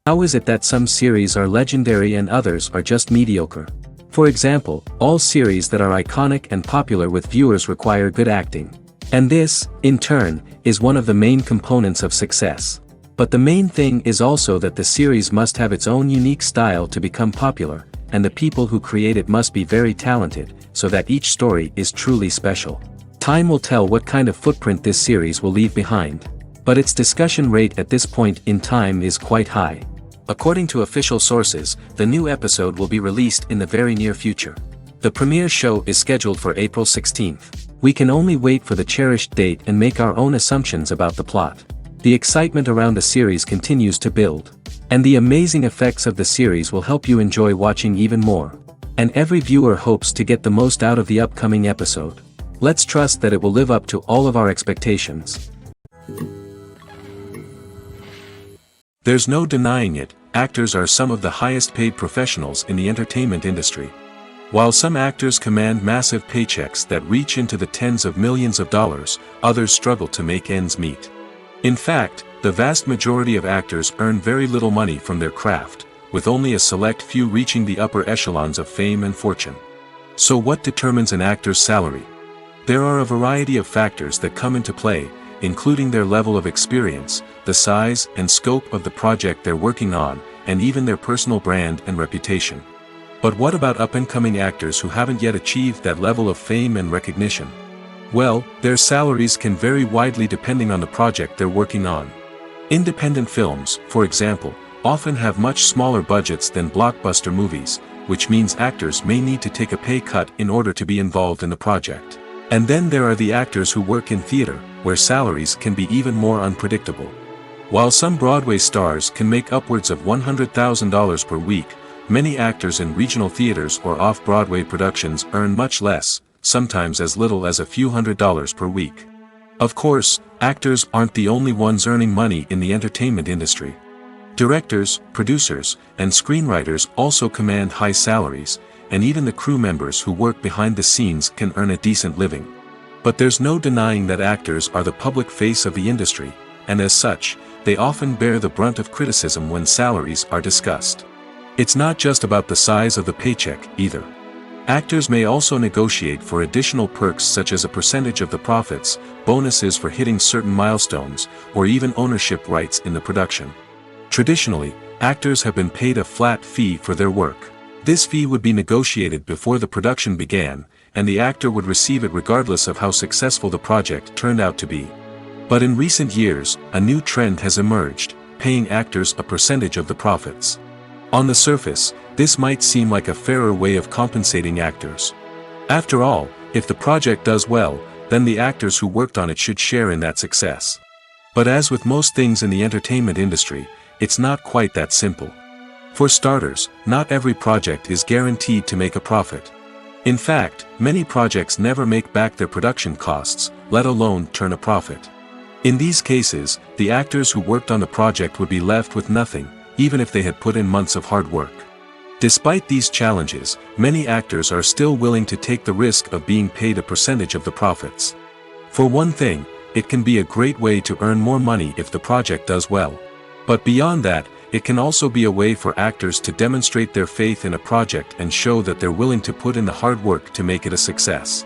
How is it that some series are legendary and others are just mediocre? For example, all series that are iconic and popular with viewers require good acting. And this, in turn, is one of the main components of success. But the main thing is also that the series must have its own unique style to become popular, and the people who create it must be very talented, so that each story is truly special. Time will tell what kind of footprint this series will leave behind. But its discussion rate at this point in time is quite high. According to official sources, the new episode will be released in the very near future. The premiere show is scheduled for April 16th. We can only wait for the cherished date and make our own assumptions about the plot. The excitement around the series continues to build. And the amazing effects of the series will help you enjoy watching even more. And every viewer hopes to get the most out of the upcoming episode. Let's trust that it will live up to all of our expectations. There's no denying it, actors are some of the highest paid professionals in the entertainment industry. While some actors command massive paychecks that reach into the tens of millions of dollars, others struggle to make ends meet. In fact, the vast majority of actors earn very little money from their craft, with only a select few reaching the upper echelons of fame and fortune. So what determines an actor's salary? There are a variety of factors that come into play, including their level of experience, the size and scope of the project they're working on, and even their personal brand and reputation. But what about up-and-coming actors who haven't yet achieved that level of fame and recognition? Well, their salaries can vary widely depending on the project they're working on. Independent films, for example, often have much smaller budgets than blockbuster movies, which means actors may need to take a pay cut in order to be involved in the project. And then there are the actors who work in theater, where salaries can be even more unpredictable. While some Broadway stars can make upwards of $100,000 per week, many actors in regional theaters or off-Broadway productions earn much less, sometimes as little as a few $100s per week. Of course, actors aren't the only ones earning money in the entertainment industry. Directors, producers, and screenwriters also command high salaries, and even the crew members who work behind the scenes can earn a decent living. But there's no denying that actors are the public face of the industry, and as such, they often bear the brunt of criticism when salaries are discussed. It's not just about the size of the paycheck, either. Actors may also negotiate for additional perks such as a percentage of the profits, bonuses for hitting certain milestones, or even ownership rights in the production. Traditionally, actors have been paid a flat fee for their work. This fee would be negotiated before the production began, and the actor would receive it regardless of how successful the project turned out to be. But in recent years, a new trend has emerged, paying actors a percentage of the profits. On the surface, this might seem like a fairer way of compensating actors. After all, if the project does well, then the actors who worked on it should share in that success. But as with most things in the entertainment industry, it's not quite that simple. For starters, not every project is guaranteed to make a profit. In fact, many projects never make back their production costs, let alone turn a profit. In these cases, the actors who worked on the project would be left with nothing, even if they had put in months of hard work. Despite these challenges, many actors are still willing to take the risk of being paid a percentage of the profits. For one thing, it can be a great way to earn more money if the project does well. But beyond that, it can also be a way for actors to demonstrate their faith in a project and show that they're willing to put in the hard work to make it a success.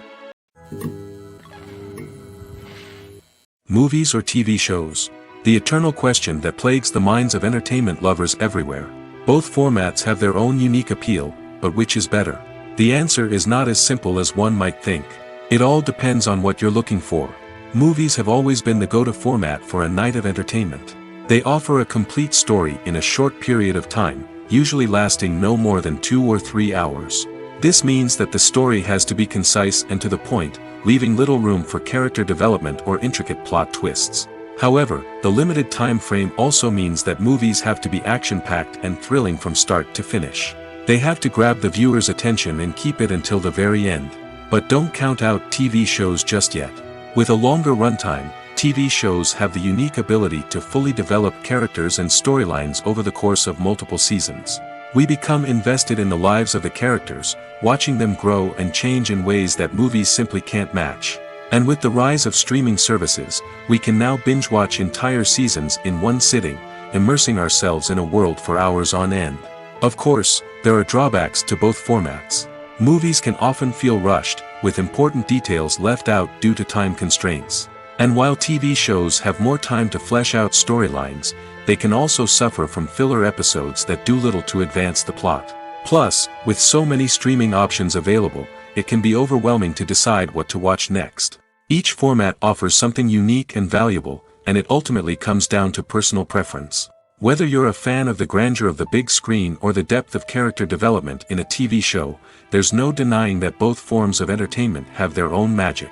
Movies or TV shows. the eternal question that plagues the minds of entertainment lovers everywhere. Both formats have their own unique appeal, but which is better? The answer is not as simple as one might think. It all depends on what you're looking for. Movies have always been the go-to format for a night of entertainment. They offer a complete story in a short period of time, usually lasting no more than 2 or 3 hours. This means that the story has to be concise and to the point, leaving little room for character development or intricate plot twists. However, the limited time frame also means that movies have to be action-packed and thrilling from start to finish. They have to grab the viewer's attention and keep it until the very end. But don't count out TV shows just yet. With a longer runtime, TV shows have the unique ability to fully develop characters and storylines over the course of multiple seasons. We become invested in the lives of the characters, watching them grow and change in ways that movies simply can't match. And with the rise of streaming services, we can now binge-watch entire seasons in one sitting, immersing ourselves in a world for hours on end. Of course, there are drawbacks to both formats. Movies can often feel rushed, with important details left out due to time constraints. And while TV shows have more time to flesh out storylines, they can also suffer from filler episodes that do little to advance the plot. Plus, with so many streaming options available, it can be overwhelming to decide what to watch next. Each format offers something unique and valuable, and it ultimately comes down to personal preference. Whether you're a fan of the grandeur of the big screen or the depth of character development in a TV show, there's no denying that both forms of entertainment have their own magic.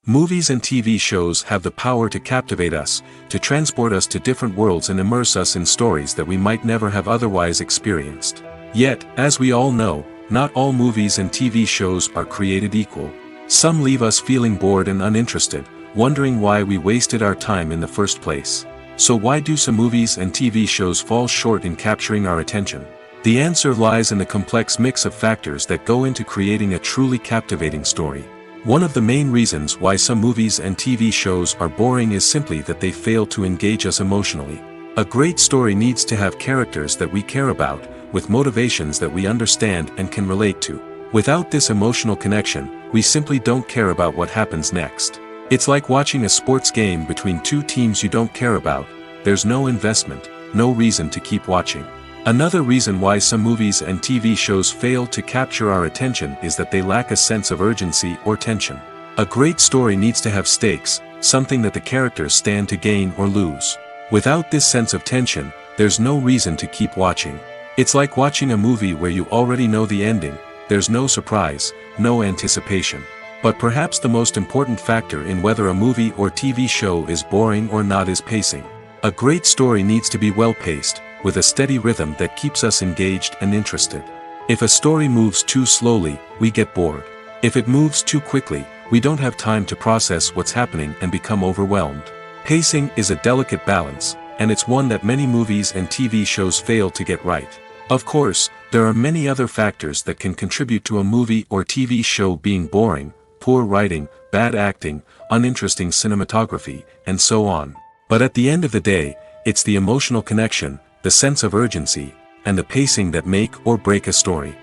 Movies and TV shows have the power to captivate us, to transport us to different worlds and immerse us in stories that we might never have otherwise experienced. Yet, as we all know, not all movies and TV shows are created equal. Some leave us feeling bored and uninterested, wondering why we wasted our time in the first place. So why do some movies and TV shows fall short in capturing our attention? The answer lies in the complex mix of factors that go into creating a truly captivating story. One of the main reasons why some movies and TV shows are boring is simply that they fail to engage us emotionally. A great story needs to have characters that we care about, with motivations that we understand and can relate to. Without this emotional connection, we simply don't care about what happens next. It's like watching a sports game between two teams you don't care about. There's no investment, no reason to keep watching. Another reason why some movies and TV shows fail to capture our attention is that they lack a sense of urgency or tension. A great story needs to have stakes, something that the characters stand to gain or lose. Without this sense of tension, there's no reason to keep watching. It's like watching a movie where you already know the ending. There's no surprise, no anticipation. But perhaps the most important factor in whether a movie or TV show is boring or not is pacing. A great story needs to be well-paced, with a steady rhythm that keeps us engaged and interested. If a story moves too slowly, we get bored. If it moves too quickly, we don't have time to process what's happening and become overwhelmed. Pacing is a delicate balance, and it's one that many movies and TV shows fail to get right. Of course, there are many other factors that can contribute to a movie or TV show being boring: poor writing, bad acting, uninteresting cinematography, and so on. But at the end of the day, it's the emotional connection, the sense of urgency, and the pacing that make or break a story.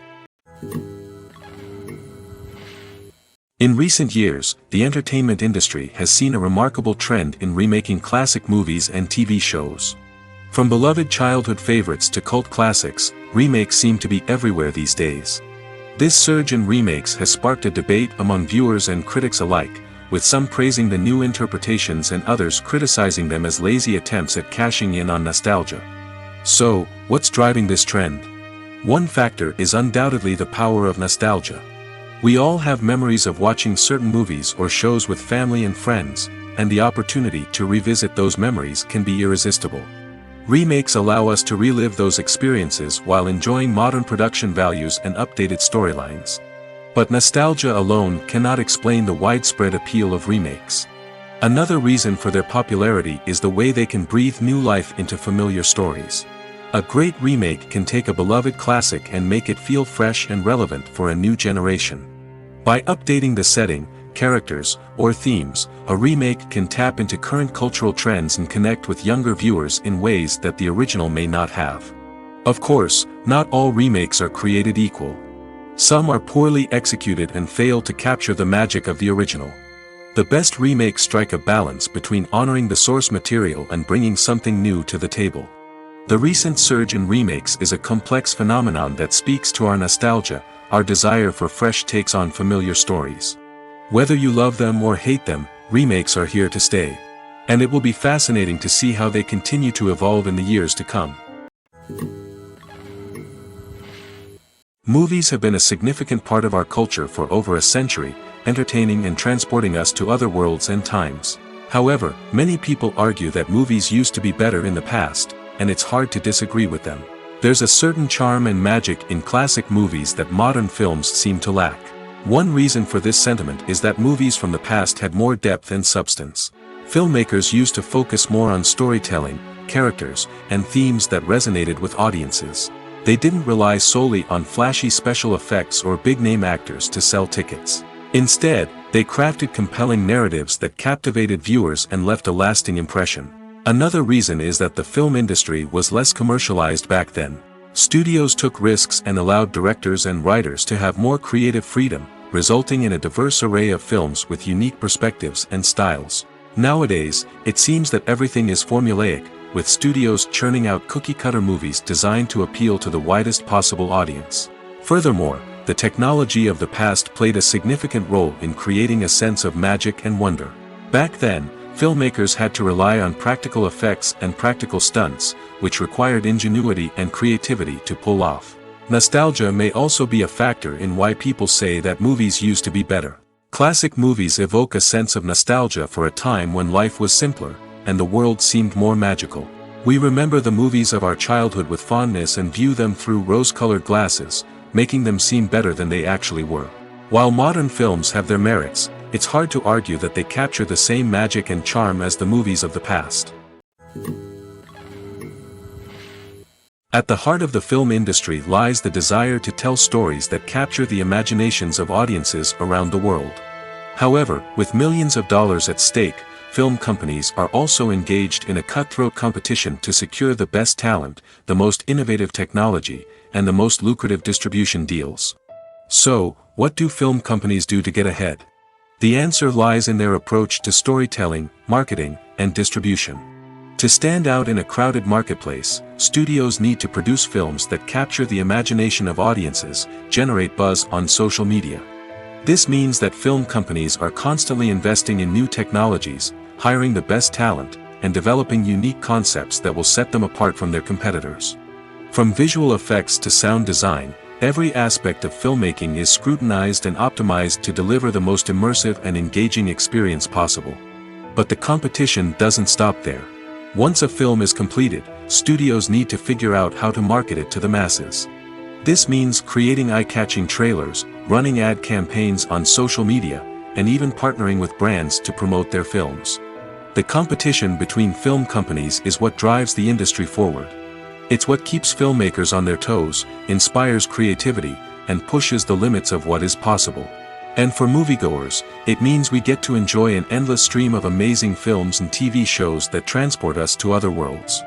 In recent years, the entertainment industry has seen a remarkable trend in remaking classic movies and TV shows. From beloved childhood favorites to cult classics, remakes seem to be everywhere these days. This surge in remakes has sparked a debate among viewers and critics alike, with some praising the new interpretations and others criticizing them as lazy attempts at cashing in on nostalgia. So, what's driving this trend? One factor is undoubtedly the power of nostalgia. We all have memories of watching certain movies or shows with family and friends, and the opportunity to revisit those memories can be irresistible. Remakes allow us to relive those experiences while enjoying modern production values and updated storylines. But nostalgia alone cannot explain the widespread appeal of remakes. Another reason for their popularity is the way they can breathe new life into familiar stories. A great remake can take a beloved classic and make it feel fresh and relevant for a new generation. By updating the setting, characters, or themes, a remake can tap into current cultural trends and connect with younger viewers in ways that the original may not have. Of course, not all remakes are created equal. Some are poorly executed and fail to capture the magic of the original. The best remakes strike a balance between honoring the source material and bringing something new to the table. The recent surge in remakes is a complex phenomenon that speaks to our nostalgia, our desire for fresh takes on familiar stories. Whether you love them or hate them, remakes are here to stay. And it will be fascinating to see how they continue to evolve in the years to come. Movies have been a significant part of our culture for over a century, entertaining and transporting us to other worlds and times. However, many people argue that movies used to be better in the past, and it's hard to disagree with them. There's a certain charm and magic in classic movies that modern films seem to lack. One reason for this sentiment is that movies from the past had more depth and substance. Filmmakers used to focus more on storytelling, characters, and themes that resonated with audiences. They didn't rely solely on flashy special effects or big-name actors to sell tickets. Instead, they crafted compelling narratives that captivated viewers and left a lasting impression. Another reason is that the film industry was less commercialized back then. Studios took risks and allowed directors and writers to have more creative freedom, resulting in a diverse array of films with unique perspectives and styles. Nowadays, it seems that everything is formulaic, with studios churning out cookie-cutter movies designed to appeal to the widest possible audience. Furthermore, the technology of the past played a significant role in creating a sense of magic and wonder. Back then, filmmakers had to rely on practical effects and practical stunts, which required ingenuity and creativity to pull off. Nostalgia may also be a factor in why people say that movies used to be better. Classic movies evoke a sense of nostalgia for a time when life was simpler, and the world seemed more magical. We remember the movies of our childhood with fondness and view them through rose-colored glasses, making them seem better than they actually were. While modern films have their merits, it's hard to argue that they capture the same magic and charm as the movies of the past. At the heart of the film industry lies the desire to tell stories that capture the imaginations of audiences around the world. However, with millions of dollars at stake, film companies are also engaged in a cutthroat competition to secure the best talent, the most innovative technology, and the most lucrative distribution deals. So, what do film companies do to get ahead? The answer lies in their approach to storytelling, marketing, and distribution. To stand out in a crowded marketplace, studios need to produce films that capture the imagination of audiences, generate buzz on social media. This means that film companies are constantly investing in new technologies, hiring the best talent, and developing unique concepts that will set them apart from their competitors. From visual effects to sound design, every aspect of filmmaking is scrutinized and optimized to deliver the most immersive and engaging experience possible. But the competition doesn't stop there. Once a film is completed, studios need to figure out how to market it to the masses. This means creating eye-catching trailers, running ad campaigns on social media, and even partnering with brands to promote their films. The competition between film companies is what drives the industry forward. It's what keeps filmmakers on their toes, inspires creativity, and pushes the limits of what is possible. And for moviegoers, it means we get to enjoy an endless stream of amazing films and TV shows that transport us to other worlds.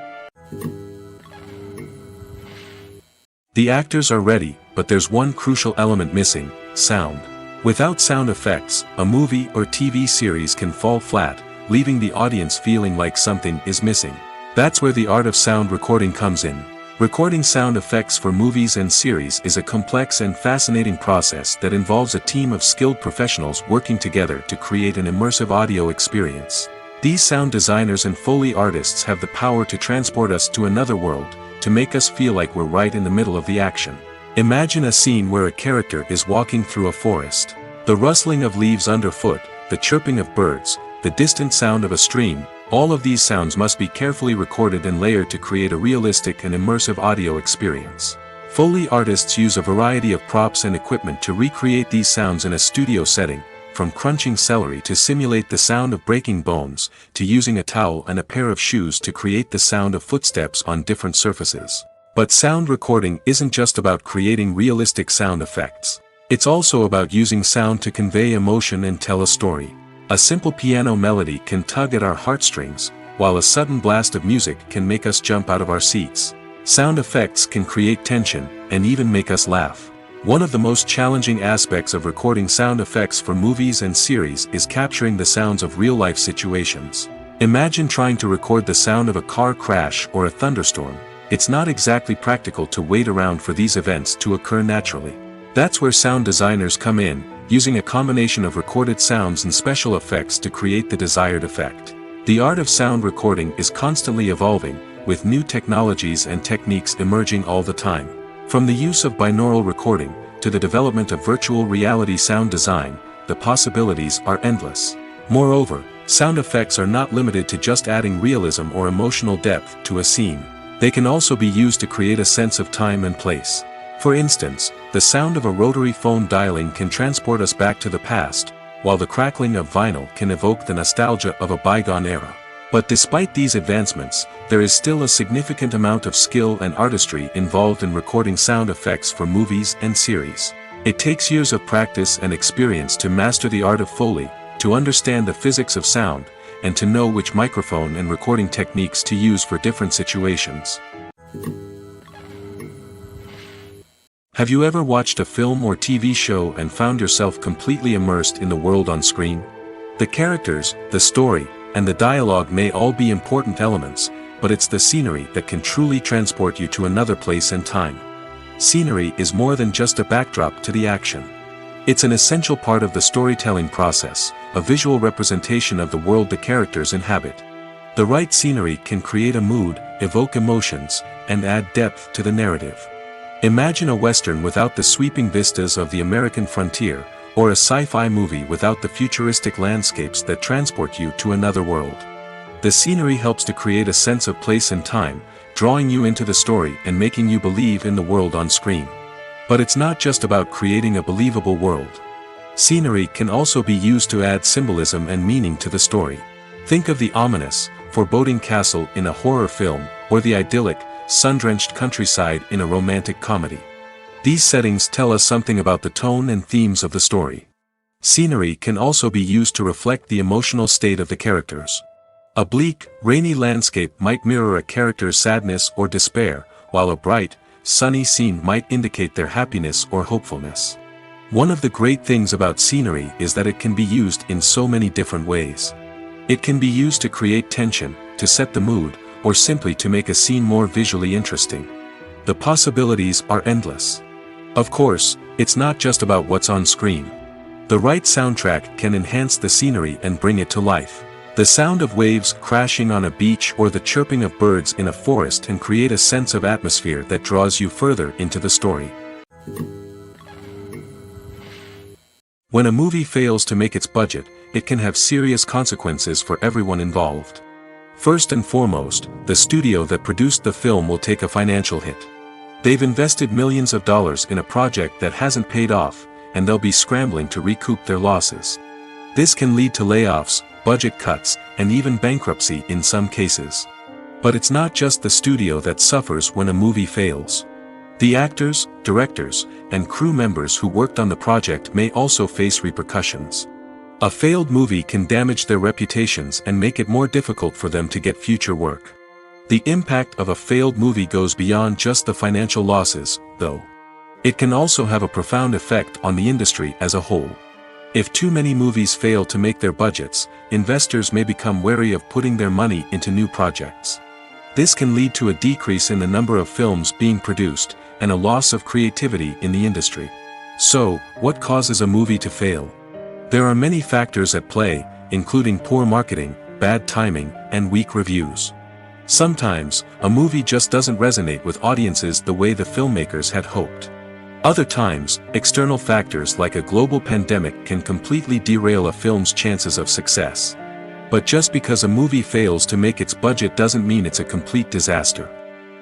The actors are ready, but there's one crucial element missing: sound. Without sound effects, a movie or TV series can fall flat, leaving the audience feeling like something is missing. That's where the art of sound recording comes in. Recording sound effects for movies and series is a complex and fascinating process that involves a team of skilled professionals working together to create an immersive audio experience. These sound designers and Foley artists have the power to transport us to another world, to make us feel like we're right in the middle of the action. Imagine a scene where a character is walking through a forest. The rustling of leaves underfoot, the chirping of birds, the distant sound of a stream, all of these sounds must be carefully recorded and layered to create a realistic and immersive audio experience. Foley artists use a variety of props and equipment to recreate these sounds in a studio setting, from crunching celery to simulate the sound of breaking bones, to using a towel and a pair of shoes to create the sound of footsteps on different surfaces. But sound recording isn't just about creating realistic sound effects. It's also about using sound to convey emotion and tell a story. A simple piano melody can tug at our heartstrings, while a sudden blast of music can make us jump out of our seats. Sound effects can create tension, and even make us laugh. One of the most challenging aspects of recording sound effects for movies and series is capturing the sounds of real-life situations. Imagine trying to record the sound of a car crash or a thunderstorm. It's not exactly practical to wait around for these events to occur naturally. That's where sound designers come in, using a combination of recorded sounds and special effects to create the desired effect. The art of sound recording is constantly evolving, with new technologies and techniques emerging all the time. From the use of binaural recording, to the development of virtual reality sound design, the possibilities are endless. Moreover, sound effects are not limited to just adding realism or emotional depth to a scene. They can also be used to create a sense of time and place. For instance, the sound of a rotary phone dialing can transport us back to the past, while the crackling of vinyl can evoke the nostalgia of a bygone era. But despite these advancements, there is still a significant amount of skill and artistry involved in recording sound effects for movies and series. It takes years of practice and experience to master the art of Foley, to understand the physics of sound, and to know which microphone and recording techniques to use for different situations. Have you ever watched a film or TV show and found yourself completely immersed in the world on screen? The characters, the story, and the dialogue may all be important elements, but it's the scenery that can truly transport you to another place and time. Scenery is more than just a backdrop to the action. It's an essential part of the storytelling process, a visual representation of the world the characters inhabit. The right scenery can create a mood, evoke emotions, and add depth to the narrative. Imagine a Western without the sweeping vistas of the American frontier, or a sci-fi movie without the futuristic landscapes that transport you to another world. The scenery helps to create a sense of place and time, drawing you into the story and making you believe in the world on screen. But it's not just about creating a believable world. Scenery can also be used to add symbolism and meaning to the story. Think of the ominous, foreboding castle in a horror film, or the idyllic, sun-drenched countryside in a romantic comedy. These settings tell us something about the tone and themes of the story. Scenery can also be used to reflect the emotional state of the characters. A bleak, rainy landscape might mirror a character's sadness or despair, while a bright, sunny scene might indicate their happiness or hopefulness. One of the great things about scenery is that it can be used in so many different ways. It can be used to create tension, to set the mood, or simply to make a scene more visually interesting. The possibilities are endless. Of course, it's not just about what's on screen. The right soundtrack can enhance the scenery and bring it to life. The sound of waves crashing on a beach or the chirping of birds in a forest can create a sense of atmosphere that draws you further into the story. When a movie fails to make its budget, it can have serious consequences for everyone involved. First and foremost, the studio that produced the film will take a financial hit. They've invested millions of dollars in a project that hasn't paid off, and they'll be scrambling to recoup their losses. This can lead to layoffs, budget cuts, and even bankruptcy in some cases. But it's not just the studio that suffers when a movie fails. The actors, directors, and crew members who worked on the project may also face repercussions. A failed movie can damage their reputations and make it more difficult for them to get future work. The impact of a failed movie goes beyond just the financial losses, though. It can also have a profound effect on the industry as a whole. If too many movies fail to make their budgets, investors may become wary of putting their money into new projects. This can lead to a decrease in the number of films being produced, and a loss of creativity in the industry. So, what causes a movie to fail? There are many factors at play, including poor marketing, bad timing, and weak reviews. Sometimes, a movie just doesn't resonate with audiences the way the filmmakers had hoped. Other times, external factors like a global pandemic can completely derail a film's chances of success. But just because a movie fails to make its budget doesn't mean it's a complete disaster.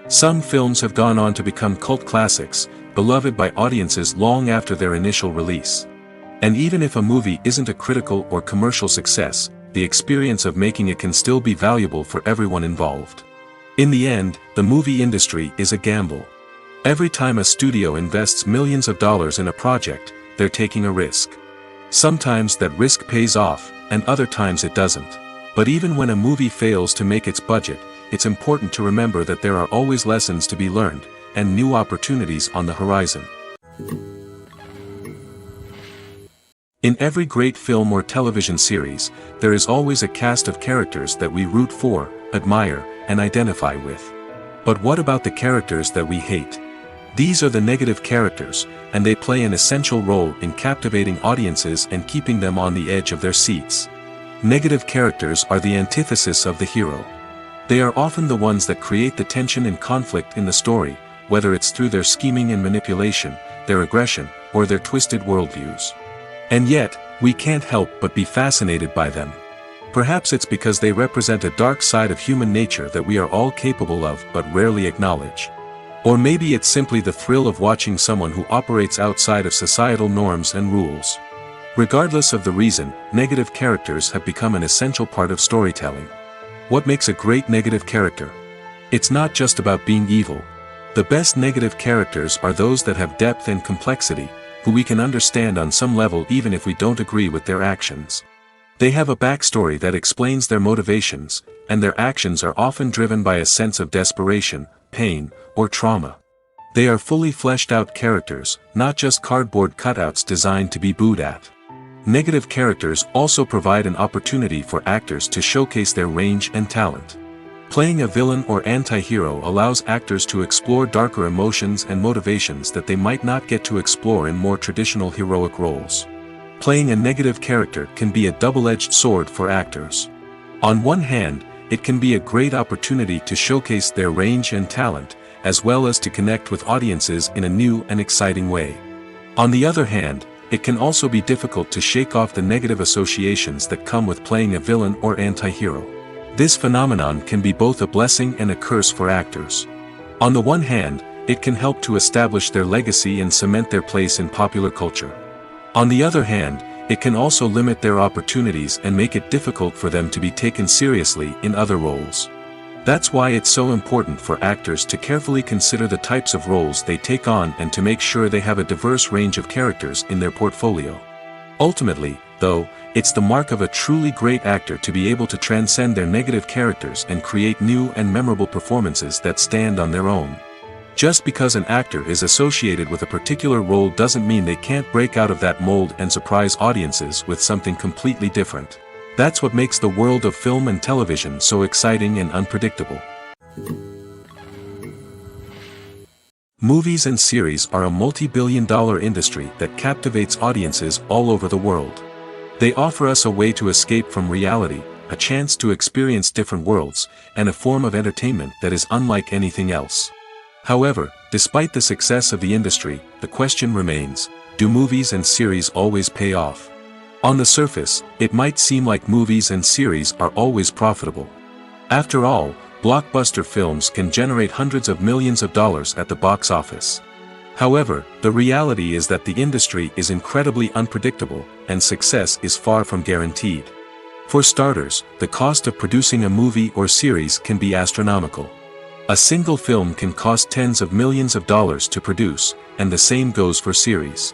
Some films have gone on to become cult classics, beloved by audiences long after their initial release. And even if a movie isn't a critical or commercial success, the experience of making it can still be valuable for everyone involved. In the end, the movie industry is a gamble. Every time a studio invests millions of dollars in a project, they're taking a risk. Sometimes that risk pays off, and other times it doesn't. But even when a movie fails to make its budget, it's important to remember that there are always lessons to be learned, and new opportunities on the horizon. In every great film or television series, there is always a cast of characters that we root for, admire, and identify with. But what about the characters that we hate? These are the negative characters, and they play an essential role in captivating audiences and keeping them on the edge of their seats. Negative characters are the antithesis of the hero. They are often the ones that create the tension and conflict in the story, whether it's through their scheming and manipulation, their aggression, or their twisted worldviews. And yet, we can't help but be fascinated by them. Perhaps it's because they represent a dark side of human nature that we are all capable of but rarely acknowledge. Or maybe it's simply the thrill of watching someone who operates outside of societal norms and rules. Regardless of the reason, negative characters have become an essential part of storytelling. What makes a great negative character? It's not just about being evil. The best negative characters are those that have depth and complexity, who we can understand on some level even if we don't agree with their actions. They have a backstory that explains their motivations, and their actions are often driven by a sense of desperation, pain, or trauma. They are fully fleshed out characters, not just cardboard cutouts designed to be booed at. Negative characters also provide an opportunity for actors to showcase their range and talent. Playing a villain or anti-hero allows actors to explore darker emotions and motivations that they might not get to explore in more traditional heroic roles. Playing a negative character can be a double-edged sword for actors. On one hand, it can be a great opportunity to showcase their range and talent, as well as to connect with audiences in a new and exciting way. On the other hand, it can also be difficult to shake off the negative associations that come with playing a villain or anti-hero. This phenomenon can be both a blessing and a curse for actors. On the one hand, it can help to establish their legacy and cement their place in popular culture. On the other hand, it can also limit their opportunities and make it difficult for them to be taken seriously in other roles. That's why it's so important for actors to carefully consider the types of roles they take on and to make sure they have a diverse range of characters in their portfolio. Ultimately, though, it's the mark of a truly great actor to be able to transcend their negative characters and create new and memorable performances that stand on their own. Just because an actor is associated with a particular role doesn't mean they can't break out of that mold and surprise audiences with something completely different. That's what makes the world of film and television so exciting and unpredictable. Movies and series are a multi-billion-dollar industry that captivates audiences all over the world. They offer us a way to escape from reality, a chance to experience different worlds, and a form of entertainment that is unlike anything else. However, despite the success of the industry, the question remains, do movies and series always pay off? On the surface, it might seem like movies and series are always profitable. After all, blockbuster films can generate hundreds of millions of dollars at the box office. However, the reality is that the industry is incredibly unpredictable, and success is far from guaranteed. For starters, the cost of producing a movie or series can be astronomical. A single film can cost tens of millions of dollars to produce, and the same goes for series.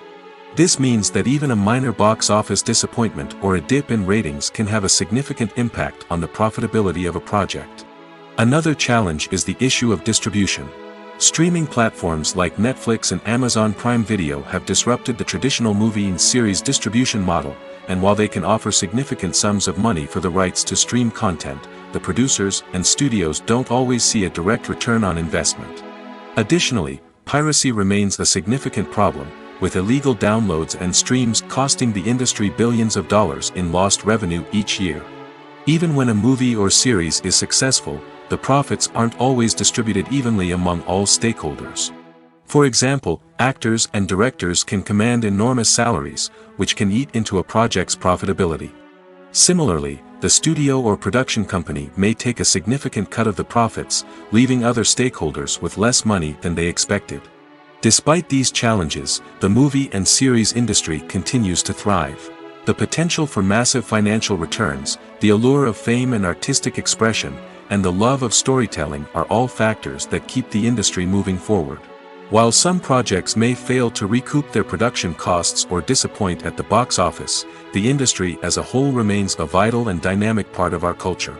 This means that even a minor box office disappointment or a dip in ratings can have a significant impact on the profitability of a project. Another challenge is the issue of distribution. Streaming platforms like Netflix and Amazon Prime Video have disrupted the traditional movie and series distribution model, and while they can offer significant sums of money for the rights to stream content, the producers and studios don't always see a direct return on investment. Additionally, piracy remains a significant problem, with illegal downloads and streams costing the industry billions of dollars in lost revenue each year. Even when a movie or series is successful, the profits aren't always distributed evenly among all stakeholders. For example, actors and directors can command enormous salaries, which can eat into a project's profitability. Similarly, the studio or production company may take a significant cut of the profits, leaving other stakeholders with less money than they expected. Despite these challenges, the movie and series industry continues to thrive. The potential for massive financial returns, the allure of fame and artistic expression, and the love of storytelling are all factors that keep the industry moving forward. While some projects may fail to recoup their production costs or disappoint at the box office, the industry as a whole remains a vital and dynamic part of our culture.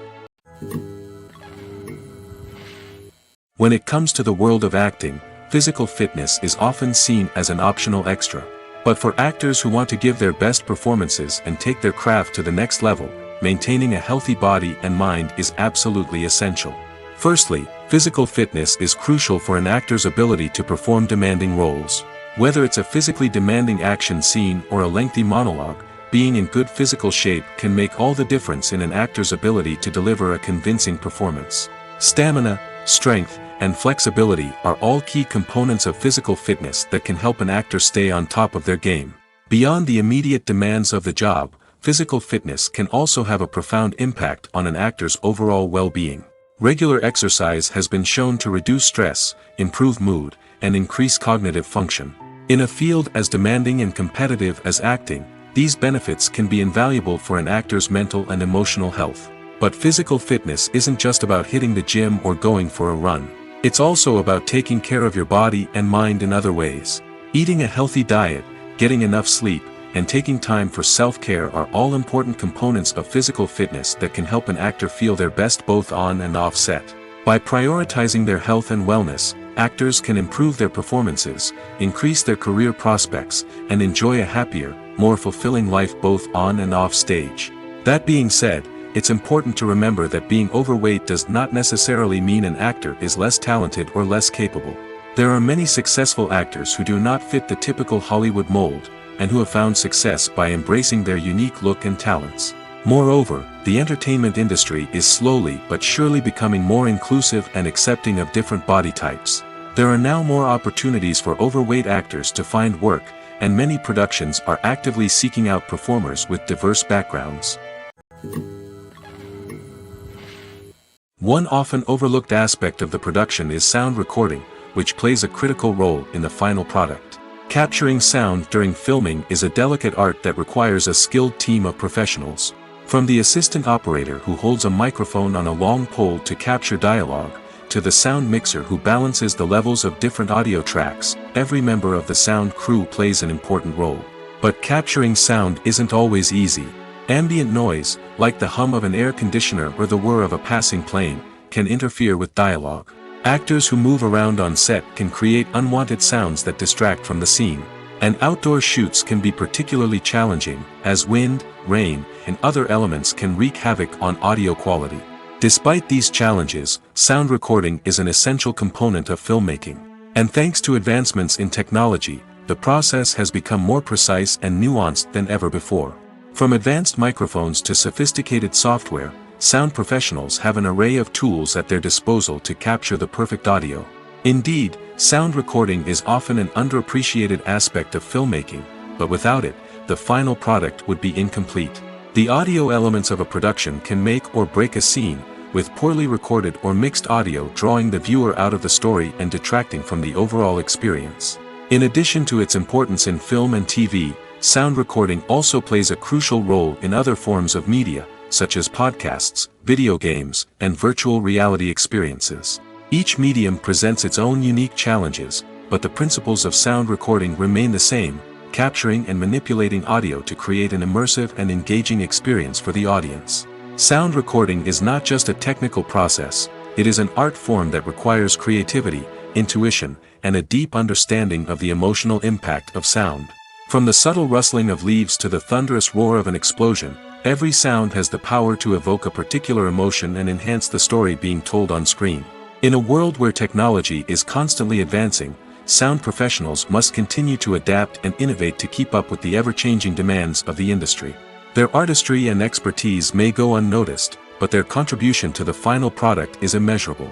When it comes to the world of acting, physical fitness is often seen as an optional extra. But for actors who want to give their best performances and take their craft to the next level, maintaining a healthy body and mind is absolutely essential. Firstly, physical fitness is crucial for an actor's ability to perform demanding roles. Whether it's a physically demanding action scene or a lengthy monologue, being in good physical shape can make all the difference in an actor's ability to deliver a convincing performance. Stamina, strength, and flexibility are all key components of physical fitness that can help an actor stay on top of their game. Beyond the immediate demands of the job, physical fitness can also have a profound impact on an actor's overall well-being. Regular exercise has been shown to reduce stress, improve mood, and increase cognitive function. In a field as demanding and competitive as acting, these benefits can be invaluable for an actor's mental and emotional health. But physical fitness isn't just about hitting the gym or going for a run. It's also about taking care of your body and mind in other ways. Eating a healthy diet, getting enough sleep, and taking time for self-care are all important components of physical fitness that can help an actor feel their best both on and off set. By prioritizing their health and wellness, actors can improve their performances, increase their career prospects, and enjoy a happier, more fulfilling life both on and off stage. That being said, it's important to remember that being overweight does not necessarily mean an actor is less talented or less capable. There are many successful actors who do not fit the typical Hollywood mold, and who have found success by embracing their unique look and talents. Moreover, the entertainment industry is slowly but surely becoming more inclusive and accepting of different body types. There are now more opportunities for overweight actors to find work, and many productions are actively seeking out performers with diverse backgrounds. One often overlooked aspect of the production is sound recording, which plays a critical role in the final product. Capturing sound during filming is a delicate art that requires a skilled team of professionals. From the assistant operator who holds a microphone on a long pole to capture dialogue, to the sound mixer who balances the levels of different audio tracks, every member of the sound crew plays an important role. But capturing sound isn't always easy. Ambient noise, like the hum of an air conditioner or the whir of a passing plane, can interfere with dialogue. Actors who move around on set can create unwanted sounds that distract from the scene. And outdoor shoots can be particularly challenging, as wind, rain, and other elements can wreak havoc on audio quality. Despite these challenges, sound recording is an essential component of filmmaking. And thanks to advancements in technology, the process has become more precise and nuanced than ever before. From advanced microphones to sophisticated software, sound professionals have an array of tools at their disposal to capture the perfect audio. Indeed, sound recording is often an underappreciated aspect of filmmaking, but without it, the final product would be incomplete. The audio elements of a production can make or break a scene, with poorly recorded or mixed audio drawing the viewer out of the story and detracting from the overall experience. In addition to its importance in film and TV, sound recording also plays a crucial role in other forms of media, such as podcasts, video games, and virtual reality experiences. Each medium presents its own unique challenges, but the principles of sound recording remain the same, capturing and manipulating audio to create an immersive and engaging experience for the audience. Sound recording is not just a technical process, it is an art form that requires creativity, intuition, and a deep understanding of the emotional impact of sound. From the subtle rustling of leaves to the thunderous roar of an explosion, every sound has the power to evoke a particular emotion and enhance the story being told on screen. In a world where technology is constantly advancing, sound professionals must continue to adapt and innovate to keep up with the ever-changing demands of the industry. Their artistry and expertise may go unnoticed, but their contribution to the final product is immeasurable.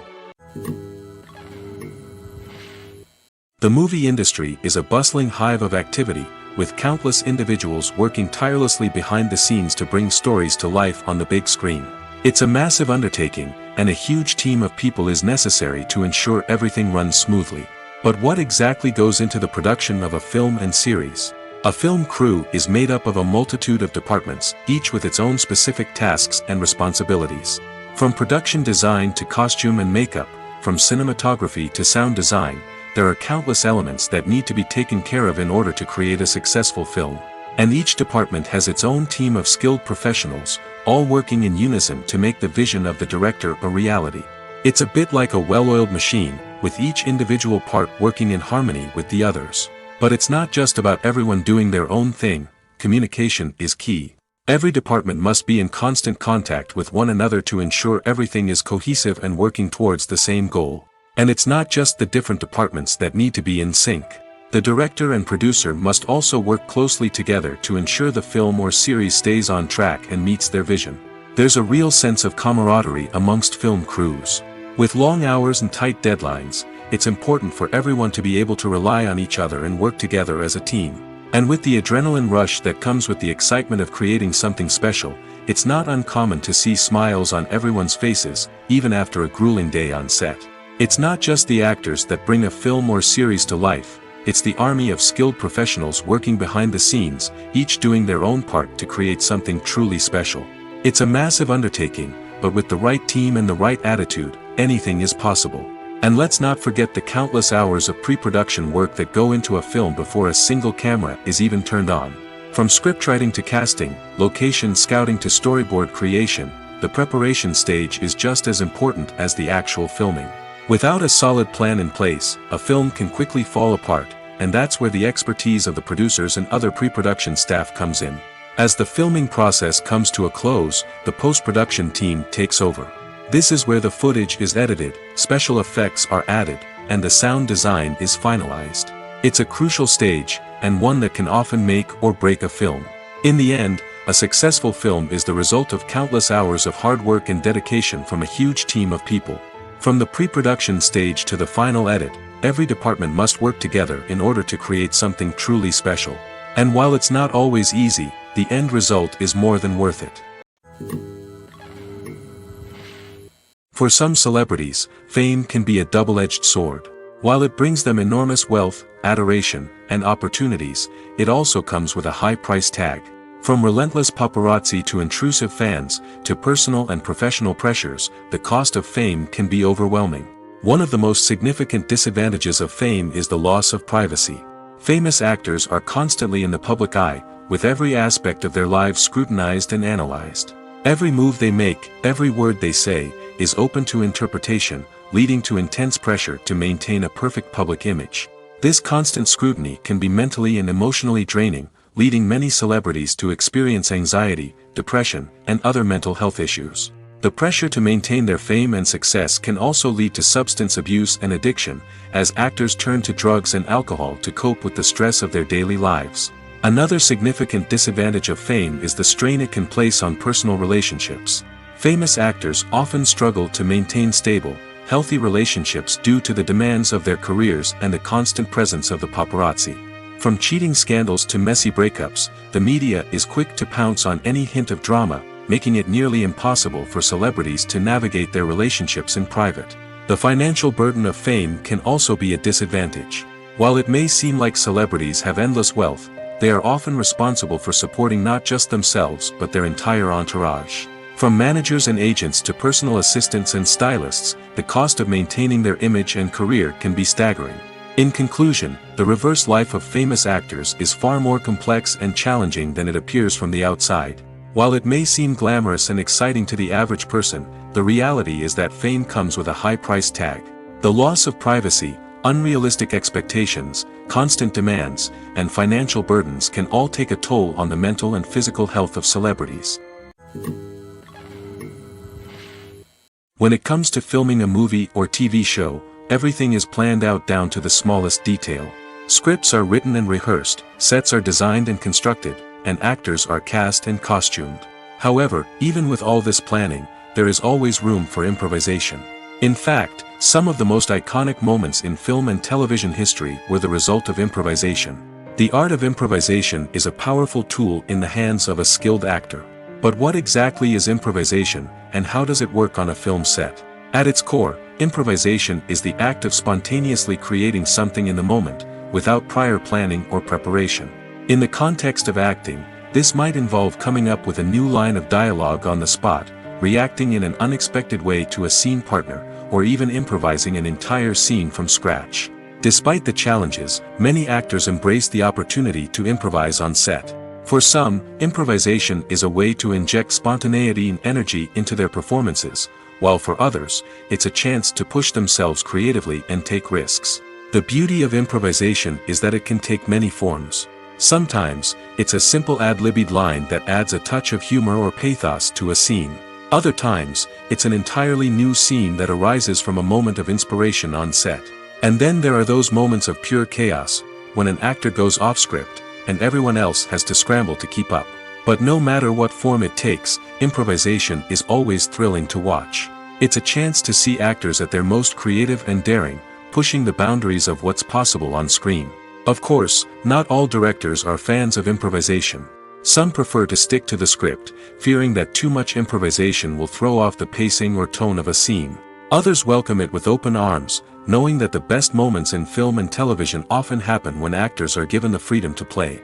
The movie industry is a bustling hive of activity, with countless individuals working tirelessly behind the scenes to bring stories to life on the big screen. It's a massive undertaking, and a huge team of people is necessary to ensure everything runs smoothly. But what exactly goes into the production of a film and series? A film crew is made up of a multitude of departments, each with its own specific tasks and responsibilities. From production design to costume and makeup, from cinematography to sound design, there are countless elements that need to be taken care of in order to create a successful film. And each department has its own team of skilled professionals, all working in unison to make the vision of the director a reality. It's a bit like a well-oiled machine, with each individual part working in harmony with the others. But it's not just about everyone doing their own thing, communication is key. Every department must be in constant contact with one another to ensure everything is cohesive and working towards the same goal. And it's not just the different departments that need to be in sync. The director and producer must also work closely together to ensure the film or series stays on track and meets their vision. There's a real sense of camaraderie amongst film crews. With long hours and tight deadlines, it's important for everyone to be able to rely on each other and work together as a team. And with the adrenaline rush that comes with the excitement of creating something special, it's not uncommon to see smiles on everyone's faces, even after a grueling day on set. It's not just the actors that bring a film or series to life, it's the army of skilled professionals working behind the scenes, each doing their own part to create something truly special. It's a massive undertaking, but with the right team and the right attitude, anything is possible. And let's not forget the countless hours of pre-production work that go into a film before a single camera is even turned on. From scriptwriting to casting, location scouting to storyboard creation, the preparation stage is just as important as the actual filming. Without a solid plan in place, a film can quickly fall apart, and that's where the expertise of the producers and other pre-production staff comes in. As the filming process comes to a close, the post-production team takes over. This is where the footage is edited, special effects are added, and the sound design is finalized. It's a crucial stage, and one that can often make or break a film. In the end, a successful film is the result of countless hours of hard work and dedication from a huge team of people. From the pre-production stage to the final edit, every department must work together in order to create something truly special. And while it's not always easy, the end result is more than worth it. For some celebrities, fame can be a double-edged sword. While it brings them enormous wealth, adoration, and opportunities, it also comes with a high price tag. From relentless paparazzi to intrusive fans, to personal and professional pressures, the cost of fame can be overwhelming. One of the most significant disadvantages of fame is the loss of privacy. Famous actors are constantly in the public eye, with every aspect of their lives scrutinized and analyzed. Every move they make, every word they say, is open to interpretation, leading to intense pressure to maintain a perfect public image. This constant scrutiny can be mentally and emotionally draining, leading many celebrities to experience anxiety, depression, and other mental health issues. The pressure to maintain their fame and success can also lead to substance abuse and addiction, as actors turn to drugs and alcohol to cope with the stress of their daily lives. Another significant disadvantage of fame is the strain it can place on personal relationships. Famous actors often struggle to maintain stable, healthy relationships due to the demands of their careers and the constant presence of the paparazzi. From cheating scandals to messy breakups, the media is quick to pounce on any hint of drama, making it nearly impossible for celebrities to navigate their relationships in private. The financial burden of fame can also be a disadvantage. While it may seem like celebrities have endless wealth, they are often responsible for supporting not just themselves but their entire entourage. From managers and agents to personal assistants and stylists, the cost of maintaining their image and career can be staggering. In conclusion, the reverse life of famous actors is far more complex and challenging than it appears from the outside. While it may seem glamorous and exciting to the average person, the reality is that fame comes with a high price tag. The loss of privacy, unrealistic expectations, constant demands, and financial burdens can all take a toll on the mental and physical health of celebrities. When it comes to filming a movie or TV show, everything is planned out down to the smallest detail. Scripts are written and rehearsed, sets are designed and constructed, and actors are cast and costumed. However, even with all this planning, there is always room for improvisation. In fact, some of the most iconic moments in film and television history were the result of improvisation. The art of improvisation is a powerful tool in the hands of a skilled actor. But what exactly is improvisation, and how does it work on a film set? At its core, improvisation is the act of spontaneously creating something in the moment, without prior planning or preparation. In the context of acting, this might involve coming up with a new line of dialogue on the spot, reacting in an unexpected way to a scene partner, or even improvising an entire scene from scratch. Despite the challenges, many actors embrace the opportunity to improvise on set. For some, improvisation is a way to inject spontaneity and energy into their performances, while for others, it's a chance to push themselves creatively and take risks. The beauty of improvisation is that it can take many forms. Sometimes, it's a simple ad-libbed line that adds a touch of humor or pathos to a scene. Other times, it's an entirely new scene that arises from a moment of inspiration on set. And then there are those moments of pure chaos, when an actor goes off script, and everyone else has to scramble to keep up. But no matter what form it takes, improvisation is always thrilling to watch. It's a chance to see actors at their most creative and daring, pushing the boundaries of what's possible on screen. Of course, not all directors are fans of improvisation. Some prefer to stick to the script, fearing that too much improvisation will throw off the pacing or tone of a scene. Others welcome it with open arms, knowing that the best moments in film and television often happen when actors are given the freedom to play.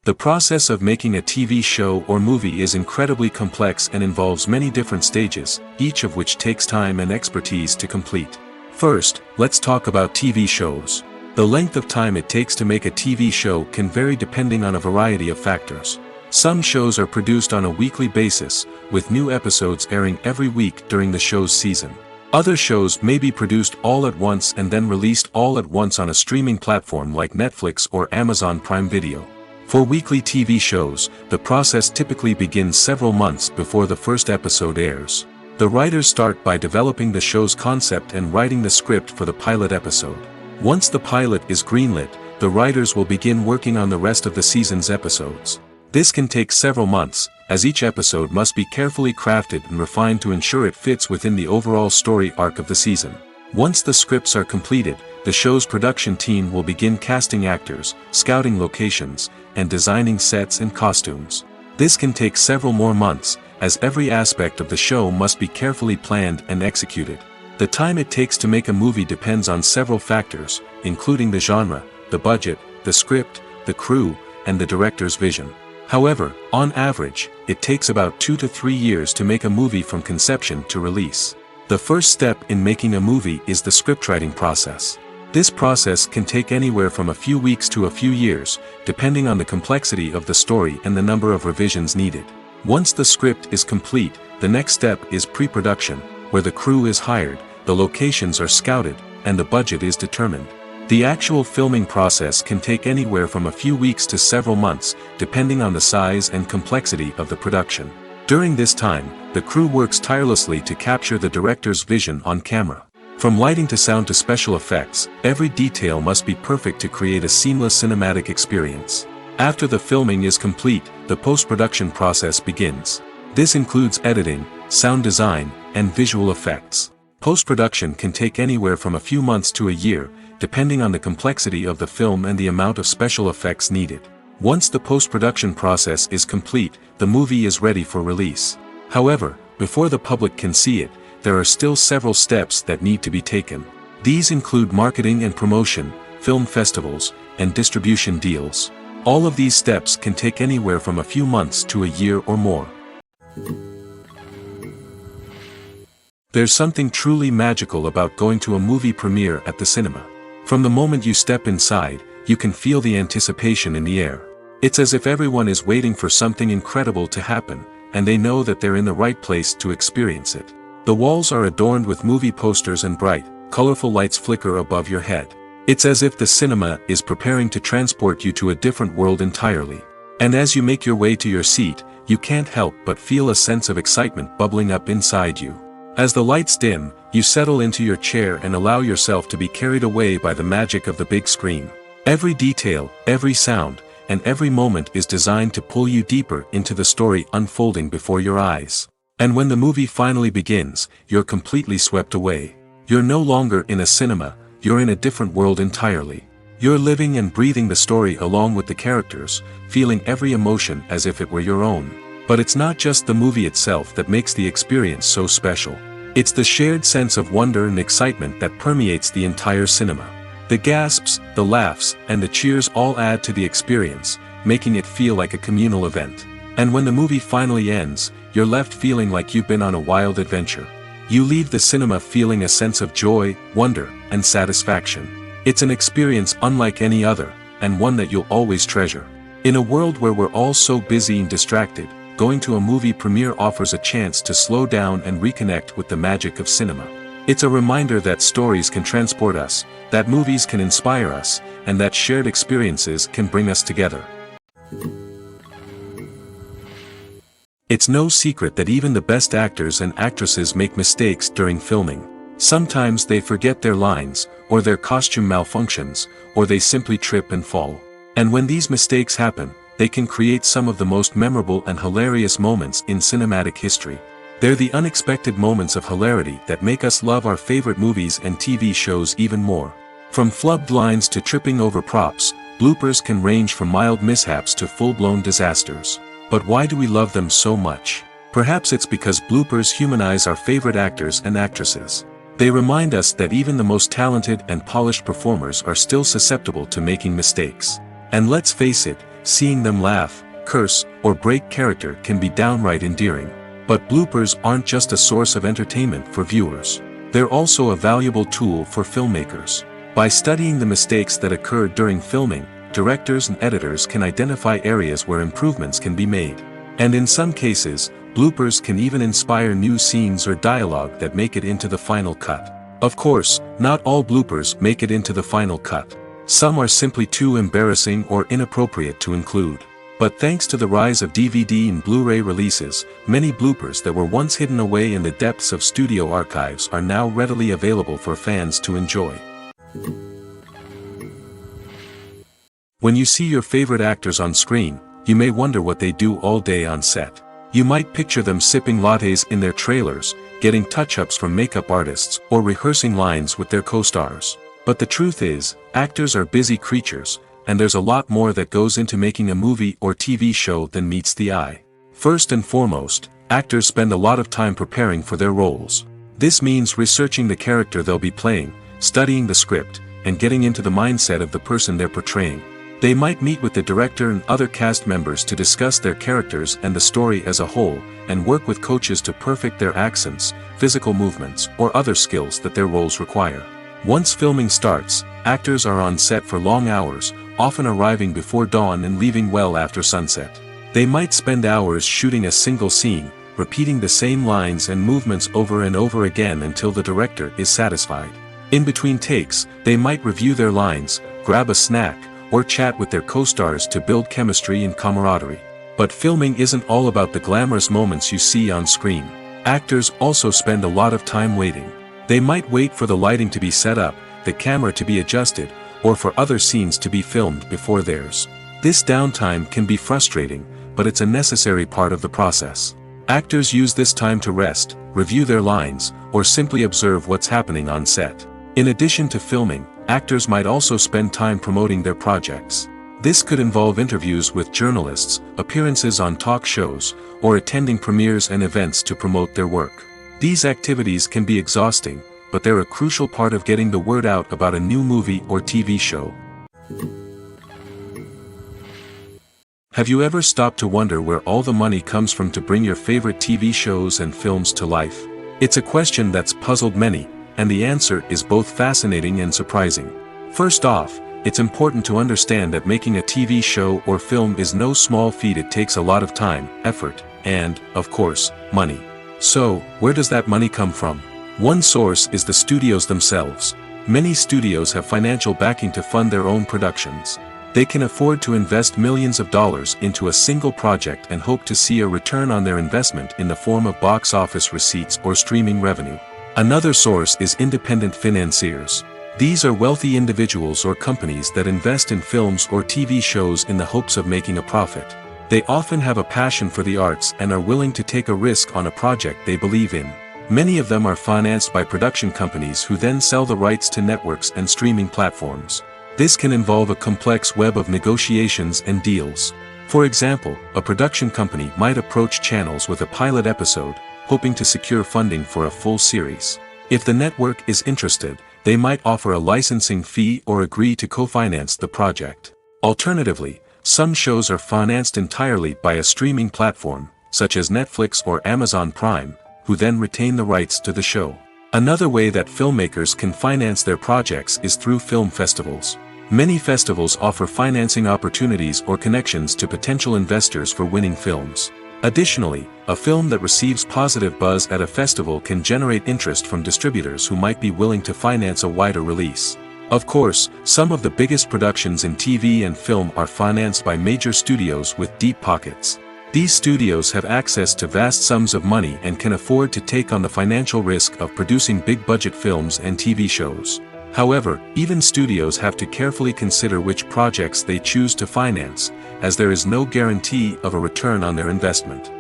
The process of making a TV show or movie is incredibly complex and involves many different stages, each of which takes time and expertise to complete. First, let's talk about TV shows. The length of time it takes to make a TV show can vary depending on a variety of factors. Some shows are produced on a weekly basis, with new episodes airing every week during the show's season. Other shows may be produced all at once and then released all at once on a streaming platform like Netflix or Amazon Prime Video. For weekly TV shows, the process typically begins several months before the first episode airs. The writers start by developing the show's concept and writing the script for the pilot episode. Once the pilot is greenlit, the writers will begin working on the rest of the season's episodes. This can take several months, as each episode must be carefully crafted and refined to ensure it fits within the overall story arc of the season. Once the scripts are completed, the show's production team will begin casting actors, scouting locations, and designing sets and costumes. This can take several more months, as every aspect of the show must be carefully planned and executed. The time it takes to make a movie depends on several factors, including the genre, the budget, the script, the crew, and the director's vision. However, on average, it takes about 2 to 3 years to make a movie from conception to release. The first step in making a movie is the scriptwriting process. This process can take anywhere from a few weeks to a few years, depending on the complexity of the story and the number of revisions needed. Once the script is complete, the next step is pre-production, where the crew is hired, the locations are scouted, and the budget is determined. The actual filming process can take anywhere from a few weeks to several months, depending on the size and complexity of the production. During this time, the crew works tirelessly to capture the director's vision on camera. From lighting to sound to special effects, every detail must be perfect to create a seamless cinematic experience. After the filming is complete, the post-production process begins. This includes editing, sound design, and visual effects. Post-production can take anywhere from a few months to a year, depending on the complexity of the film and the amount of special effects needed. Once the post-production process is complete, the movie is ready for release. However, before the public can see it, there are still several steps that need to be taken. These include marketing and promotion, film festivals, and distribution deals. All of these steps can take anywhere from a few months to a year or more. There's something truly magical about going to a movie premiere at the cinema. From the moment you step inside, you can feel the anticipation in the air. It's as if everyone is waiting for something incredible to happen, and they know that they're in the right place to experience it. The walls are adorned with movie posters and bright, colorful lights flicker above your head. It's as if the cinema is preparing to transport you to a different world entirely. And as you make your way to your seat, you can't help but feel a sense of excitement bubbling up inside you. As the lights dim, you settle into your chair and allow yourself to be carried away by the magic of the big screen. Every detail, every sound, and every moment is designed to pull you deeper into the story unfolding before your eyes. And when the movie finally begins, you're completely swept away. You're no longer in a cinema, you're in a different world entirely. You're living and breathing the story along with the characters, feeling every emotion as if it were your own. But it's not just the movie itself that makes the experience so special. It's the shared sense of wonder and excitement that permeates the entire cinema. The gasps, the laughs, and the cheers all add to the experience, making it feel like a communal event. And when the movie finally ends, you're left feeling like you've been on a wild adventure. You leave the cinema feeling a sense of joy, wonder, and satisfaction. It's an experience unlike any other, and one that you'll always treasure. In a world where we're all so busy and distracted, going to a movie premiere offers a chance to slow down and reconnect with the magic of cinema. It's a reminder that stories can transport us, that movies can inspire us, and that shared experiences can bring us together. It's no secret that even the best actors and actresses make mistakes during filming. Sometimes they forget their lines, or their costume malfunctions, or they simply trip and fall. And when these mistakes happen, they can create some of the most memorable and hilarious moments in cinematic history. They're the unexpected moments of hilarity that make us love our favorite movies and TV shows even more. From flubbed lines to tripping over props, bloopers can range from mild mishaps to full-blown disasters. But why do we love them so much? Perhaps it's because bloopers humanize our favorite actors and actresses. They remind us that even the most talented and polished performers are still susceptible to making mistakes. And let's face it, seeing them laugh, curse, or break character can be downright endearing. But bloopers aren't just a source of entertainment for viewers. They're also a valuable tool for filmmakers. By studying the mistakes that occurred during filming, directors and editors can identify areas where improvements can be made. And in some cases, bloopers can even inspire new scenes or dialogue that make it into the final cut. Of course, not all bloopers make it into the final cut. Some are simply too embarrassing or inappropriate to include. But thanks to the rise of DVD and Blu-ray releases, many bloopers that were once hidden away in the depths of studio archives are now readily available for fans to enjoy. When you see your favorite actors on screen, you may wonder what they do all day on set. You might picture them sipping lattes in their trailers, getting touch-ups from makeup artists, or rehearsing lines with their co-stars. But the truth is, actors are busy creatures, and there's a lot more that goes into making a movie or TV show than meets the eye. First and foremost, actors spend a lot of time preparing for their roles. This means researching the character they'll be playing, studying the script, and getting into the mindset of the person they're portraying. They might meet with the director and other cast members to discuss their characters and the story as a whole, and work with coaches to perfect their accents, physical movements, or other skills that their roles require. Once filming starts, actors are on set for long hours, often arriving before dawn and leaving well after sunset. They might spend hours shooting a single scene, repeating the same lines and movements over and over again until the director is satisfied. In between takes, they might review their lines, grab a snack, or chat with their co-stars to build chemistry and camaraderie. But filming isn't all about the glamorous moments you see on screen. Actors also spend a lot of time waiting. They might wait for the lighting to be set up, the camera to be adjusted, or for other scenes to be filmed before theirs. This downtime can be frustrating, but it's a necessary part of the process. Actors use this time to rest, review their lines, or simply observe what's happening on set. In addition to filming, actors might also spend time promoting their projects. This could involve interviews with journalists, appearances on talk shows, or attending premieres and events to promote their work. These activities can be exhausting, but they're a crucial part of getting the word out about a new movie or TV show. Have you ever stopped to wonder where all the money comes from to bring your favorite TV shows and films to life? It's a question that's puzzled many, and the answer is both fascinating and surprising. First off, it's important to understand that making a TV show or film is no small feat. It takes a lot of time, effort, and, of course, money. So, where does that money come from? One source is the studios themselves. Many studios have financial backing to fund their own productions. They can afford to invest millions of dollars into a single project and hope to see a return on their investment in the form of box office receipts or streaming revenue. Another source is independent financiers. These are wealthy individuals or companies that invest in films or TV shows in the hopes of making a profit. They often have a passion for the arts and are willing to take a risk on a project they believe in. Many of them are financed by production companies who then sell the rights to networks and streaming platforms. This can involve a complex web of negotiations and deals. For example, a production company might approach channels with a pilot episode, hoping to secure funding for a full series. If the network is interested, they might offer a licensing fee or agree to co-finance the project. Alternatively, some shows are financed entirely by a streaming platform, such as Netflix or Amazon Prime, who then retain the rights to the show. Another way that filmmakers can finance their projects is through film festivals. Many festivals offer financing opportunities or connections to potential investors for winning films. Additionally, a film that receives positive buzz at a festival can generate interest from distributors who might be willing to finance a wider release. Of course, some of the biggest productions in TV and film are financed by major studios with deep pockets. These studios have access to vast sums of money and can afford to take on the financial risk of producing big-budget films and TV shows. However, even studios have to carefully consider which projects they choose to finance, as there is no guarantee of a return on their investment.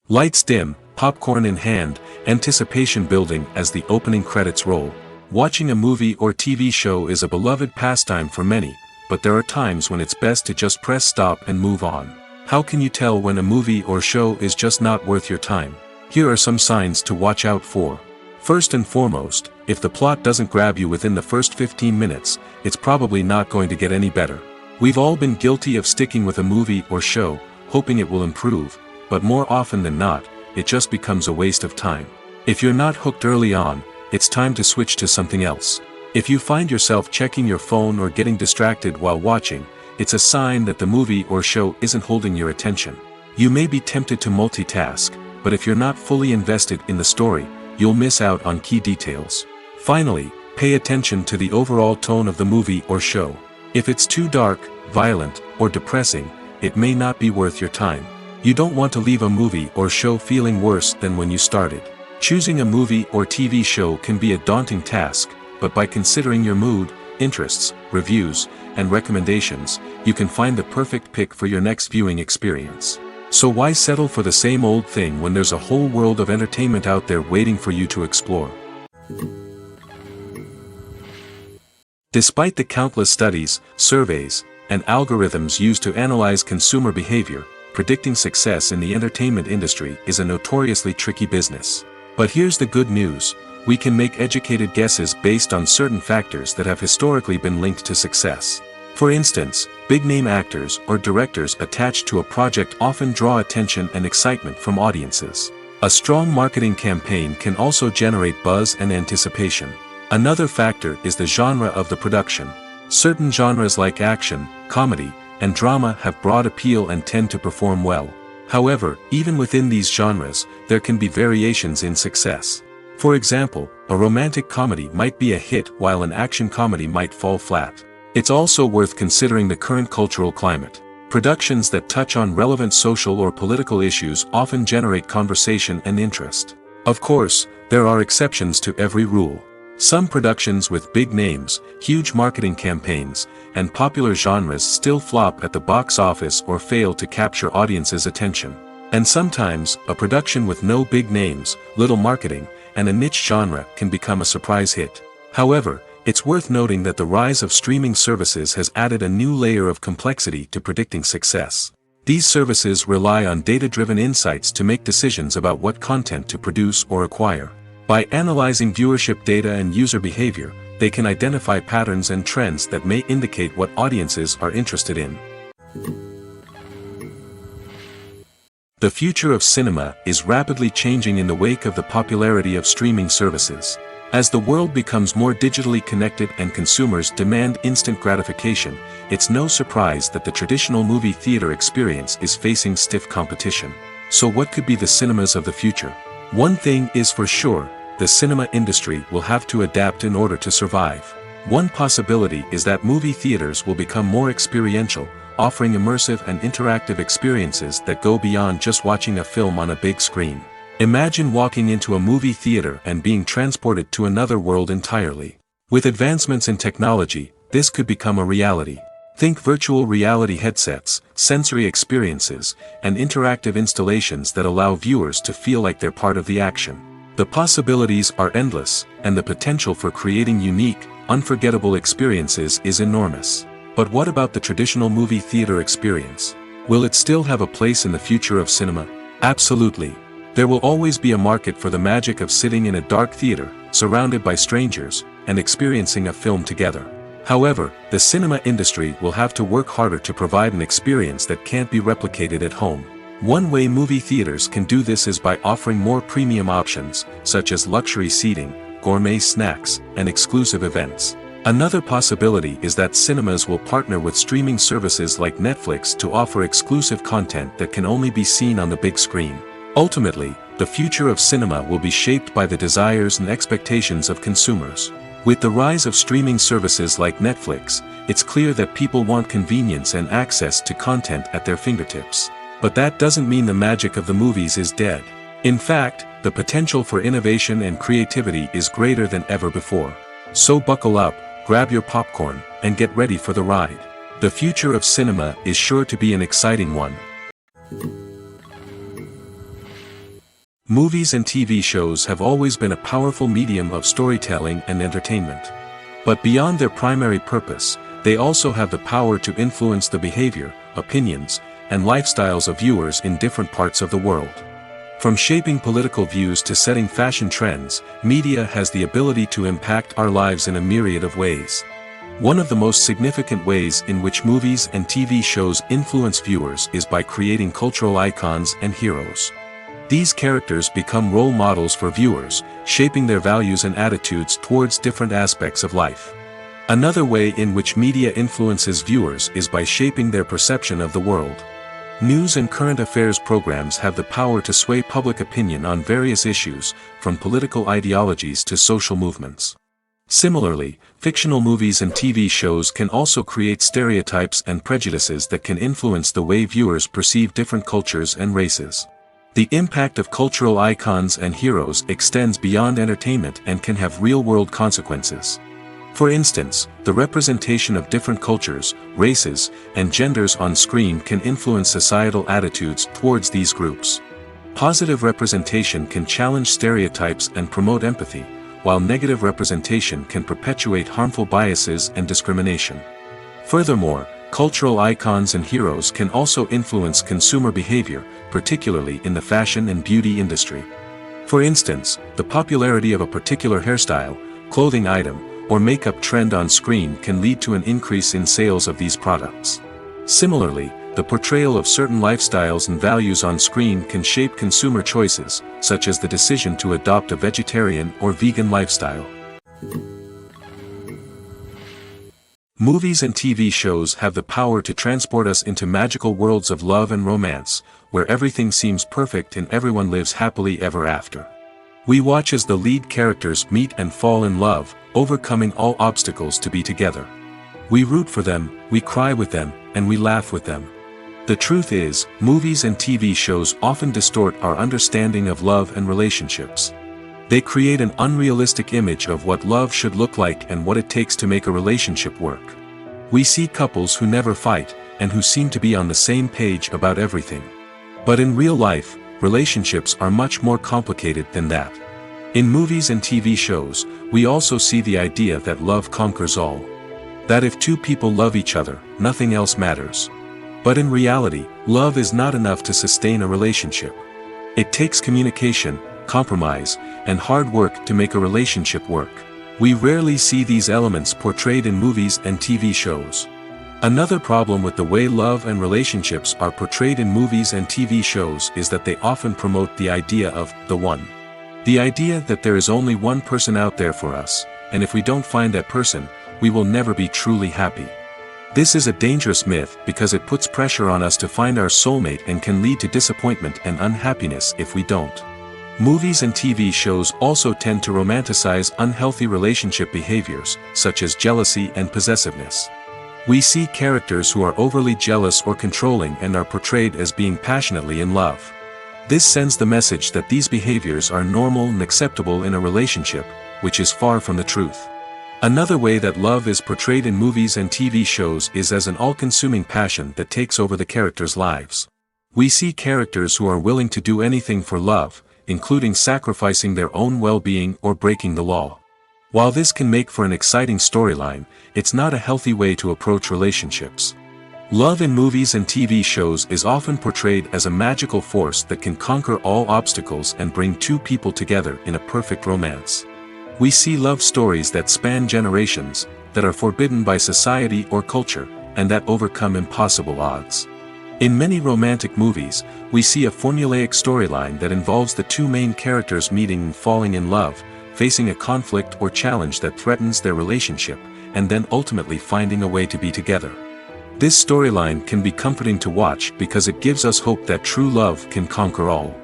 Lights dim, popcorn in hand, anticipation building as the opening credits roll. Watching a movie or TV show is a beloved pastime for many, but there are times when it's best to just press stop and move on. How can you tell when a movie or show is just not worth your time? Here are some signs to watch out for. First and foremost, if the plot doesn't grab you within the first 15 minutes, it's probably not going to get any better. We've all been guilty of sticking with a movie or show, hoping it will improve, but more often than not, it just becomes a waste of time. If you're not hooked early on, it's time to switch to something else. If you find yourself checking your phone or getting distracted while watching, it's a sign that the movie or show isn't holding your attention. You may be tempted to multitask, but if you're not fully invested in the story, you'll miss out on key details. Finally, pay attention to the overall tone of the movie or show. If it's too dark, violent, or depressing, it may not be worth your time. You don't want to leave a movie or show feeling worse than when you started. Choosing a movie or TV show can be a daunting task, but by considering your mood, interests, reviews, and recommendations, you can find the perfect pick for your next viewing experience. So why settle for the same old thing when there's a whole world of entertainment out there waiting for you to explore? Despite the countless studies, surveys, and algorithms used to analyze consumer behavior, predicting success in the entertainment industry is a notoriously tricky business. But here's the good news: we can make educated guesses based on certain factors that have historically been linked to success. For instance, big-name actors or directors attached to a project often draw attention and excitement from audiences. A strong marketing campaign can also generate buzz and anticipation. Another factor is the genre of the production. Certain genres like action, comedy, and drama have broad appeal and tend to perform well. However, even within these genres, there can be variations in success. For example, a romantic comedy might be a hit while an action comedy might fall flat. It's also worth considering the current cultural climate. Productions that touch on relevant social or political issues often generate conversation and interest. Of course, there are exceptions to every rule. Some productions with big names, huge marketing campaigns, and popular genres still flop at the box office or fail to capture audiences' attention. And sometimes, a production with no big names, little marketing, and a niche genre can become a surprise hit. However, it's worth noting that the rise of streaming services has added a new layer of complexity to predicting success. These services rely on data-driven insights to make decisions about what content to produce or acquire. By analyzing viewership data and user behavior, they can identify patterns and trends that may indicate what audiences are interested in. The future of cinema is rapidly changing in the wake of the popularity of streaming services. As the world becomes more digitally connected and consumers demand instant gratification, it's no surprise that the traditional movie theater experience is facing stiff competition. So what could be the cinemas of the future? One thing is for sure: the cinema industry will have to adapt in order to survive. One possibility is that movie theaters will become more experiential, offering immersive and interactive experiences that go beyond just watching a film on a big screen. Imagine walking into a movie theater and being transported to another world entirely. With advancements in technology, this could become a reality. Think virtual reality headsets, sensory experiences, and interactive installations that allow viewers to feel like they're part of the action. The possibilities are endless, and the potential for creating unique, unforgettable experiences is enormous. But what about the traditional movie theater experience? Will it still have a place in the future of cinema? Absolutely. There will always be a market for the magic of sitting in a dark theater, surrounded by strangers, and experiencing a film together. However, the cinema industry will have to work harder to provide an experience that can't be replicated at home. One way movie theaters can do this is by offering more premium options, such as luxury seating, gourmet snacks, and exclusive events. Another possibility is that cinemas will partner with streaming services like Netflix to offer exclusive content that can only be seen on the big screen. Ultimately, the future of cinema will be shaped by the desires and expectations of consumers. With the rise of streaming services like Netflix, it's clear that people want convenience and access to content at their fingertips. But that doesn't mean the magic of the movies is dead. In fact, the potential for innovation and creativity is greater than ever before. So buckle up, grab your popcorn, and get ready for the ride. The future of cinema is sure to be an exciting one. Movies and TV shows have always been a powerful medium of storytelling and entertainment. But beyond their primary purpose, they also have the power to influence the behavior, opinions, and lifestyles of viewers in different parts of the world. From shaping political views to setting fashion trends, media has the ability to impact our lives in a myriad of ways. One of the most significant ways in which movies and TV shows influence viewers is by creating cultural icons and heroes. These characters become role models for viewers, shaping their values and attitudes towards different aspects of life. Another way in which media influences viewers is by shaping their perception of the world. News and current affairs programs have the power to sway public opinion on various issues, from political ideologies to social movements. Similarly, fictional movies and TV shows can also create stereotypes and prejudices that can influence the way viewers perceive different cultures and races. The impact of cultural icons and heroes extends beyond entertainment and can have real-world consequences. For instance, the representation of different cultures, races, and genders on screen can influence societal attitudes towards these groups. Positive representation can challenge stereotypes and promote empathy, while negative representation can perpetuate harmful biases and discrimination. Furthermore, cultural icons and heroes can also influence consumer behavior, particularly in the fashion and beauty industry. For instance, the popularity of a particular hairstyle, clothing item, or makeup trend on screen can lead to an increase in sales of these products. Similarly, the portrayal of certain lifestyles and values on screen can shape consumer choices, such as the decision to adopt a vegetarian or vegan lifestyle. Movies and TV shows have the power to transport us into magical worlds of love and romance, where everything seems perfect and everyone lives happily ever after. We watch as the lead characters meet and fall in love, overcoming all obstacles to be together. We root for them, we cry with them, and we laugh with them. The truth is, movies and TV shows often distort our understanding of love and relationships. They create an unrealistic image of what love should look like and what it takes to make a relationship work. We see couples who never fight, and who seem to be on the same page about everything. But in real life, relationships are much more complicated than that. In movies and TV shows, we also see the idea that love conquers all. That if two people love each other, nothing else matters. But in reality, love is not enough to sustain a relationship. It takes communication, compromise, and hard work to make a relationship work. We rarely see these elements portrayed in movies and TV shows. Another problem with the way love and relationships are portrayed in movies and TV shows is that they often promote the idea of the one. The idea that there is only one person out there for us, and if we don't find that person, we will never be truly happy. This is a dangerous myth because it puts pressure on us to find our soulmate and can lead to disappointment and unhappiness if we don't. Movies and TV shows also tend to romanticize unhealthy relationship behaviors, such as jealousy and possessiveness. We see characters who are overly jealous or controlling and are portrayed as being passionately in love. This sends the message that these behaviors are normal and acceptable in a relationship, which is far from the truth. Another way that love is portrayed in movies and TV shows is as an all-consuming passion that takes over the characters' lives. We see characters who are willing to do anything for love, including sacrificing their own well-being or breaking the law. While this can make for an exciting storyline, it's not a healthy way to approach relationships. Love in movies and TV shows is often portrayed as a magical force that can conquer all obstacles and bring two people together in a perfect romance. We see love stories that span generations, that are forbidden by society or culture, and that overcome impossible odds. In many romantic movies, we see a formulaic storyline that involves the two main characters meeting and falling in love, facing a conflict or challenge that threatens their relationship, and then ultimately finding a way to be together. This storyline can be comforting to watch because it gives us hope that true love can conquer all.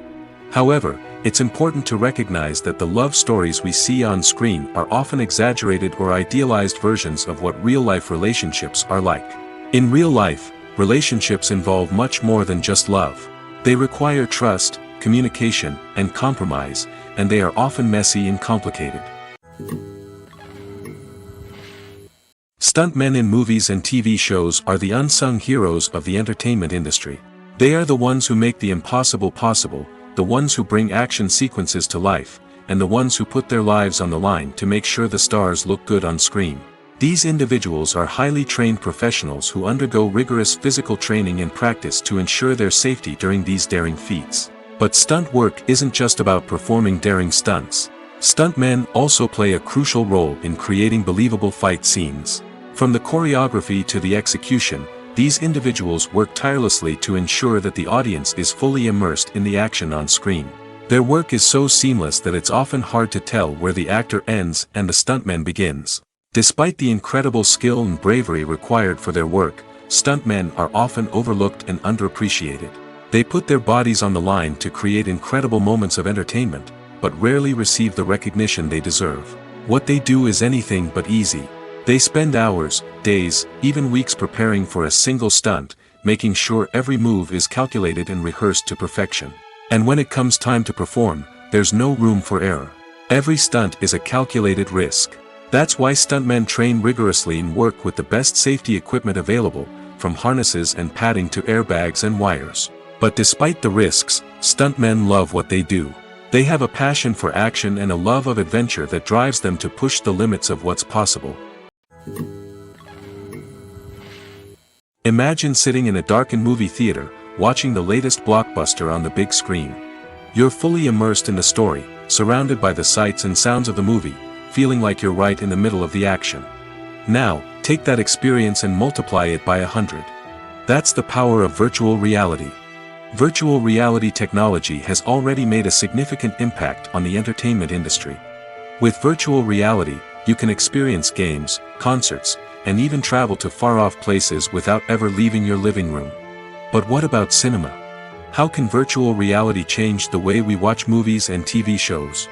However, it's important to recognize that the love stories we see on screen are often exaggerated or idealized versions of what real-life relationships are like. In real life, relationships involve much more than just love. They require trust, communication, and compromise, and they are often messy and complicated. Stuntmen in movies and TV shows are the unsung heroes of the entertainment industry. They are the ones who make the impossible possible, the ones who bring action sequences to life, and the ones who put their lives on the line to make sure the stars look good on screen. These individuals are highly trained professionals who undergo rigorous physical training and practice to ensure their safety during these daring feats. But stunt work isn't just about performing daring stunts. Stuntmen also play a crucial role in creating believable fight scenes. From the choreography to the execution, these individuals work tirelessly to ensure that the audience is fully immersed in the action on screen. Their work is so seamless that it's often hard to tell where the actor ends and the stuntman begins. Despite the incredible skill and bravery required for their work, stuntmen are often overlooked and underappreciated. They put their bodies on the line to create incredible moments of entertainment, but rarely receive the recognition they deserve. What they do is anything but easy. They spend hours, days, even weeks preparing for a single stunt, making sure every move is calculated and rehearsed to perfection. And when it comes time to perform, there's no room for error. Every stunt is a calculated risk. That's why stuntmen train rigorously and work with the best safety equipment available, from harnesses and padding to airbags and wires. But despite the risks, stuntmen love what they do. They have a passion for action and a love of adventure that drives them to push the limits of what's possible. Imagine sitting in a darkened movie theater, watching the latest blockbuster on the big screen. You're fully immersed in the story, surrounded by the sights and sounds of the movie, feeling like you're right in the middle of the action. Now, take that experience and multiply it by 100. That's the power of virtual reality. Virtual reality technology has already made a significant impact on the entertainment industry. With virtual reality, you can experience games, concerts, and even travel to far-off places without ever leaving your living room. But what about cinema? How can virtual reality change the way we watch movies and TV shows?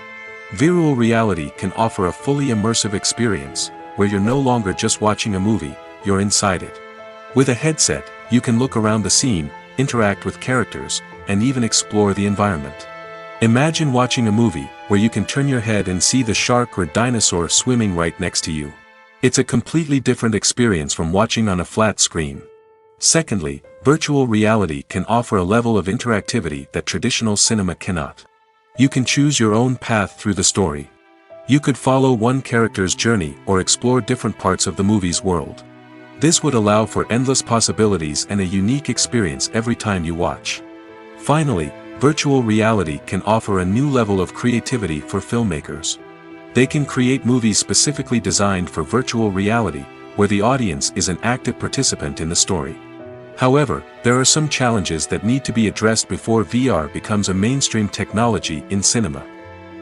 Virtual reality can offer a fully immersive experience, where you're no longer just watching a movie, you're inside it. With a headset, you can look around the scene, interact with characters, and even explore the environment. Imagine watching a movie, where you can turn your head and see the shark or dinosaur swimming right next to you. It's a completely different experience from watching on a flat screen. Secondly, virtual reality can offer a level of interactivity that traditional cinema cannot. You can choose your own path through the story. You could follow one character's journey or explore different parts of the movie's world. This would allow for endless possibilities and a unique experience every time you watch. Finally, virtual reality can offer a new level of creativity for filmmakers. They can create movies specifically designed for virtual reality, where the audience is an active participant in the story. However, there are some challenges that need to be addressed before VR becomes a mainstream technology in cinema.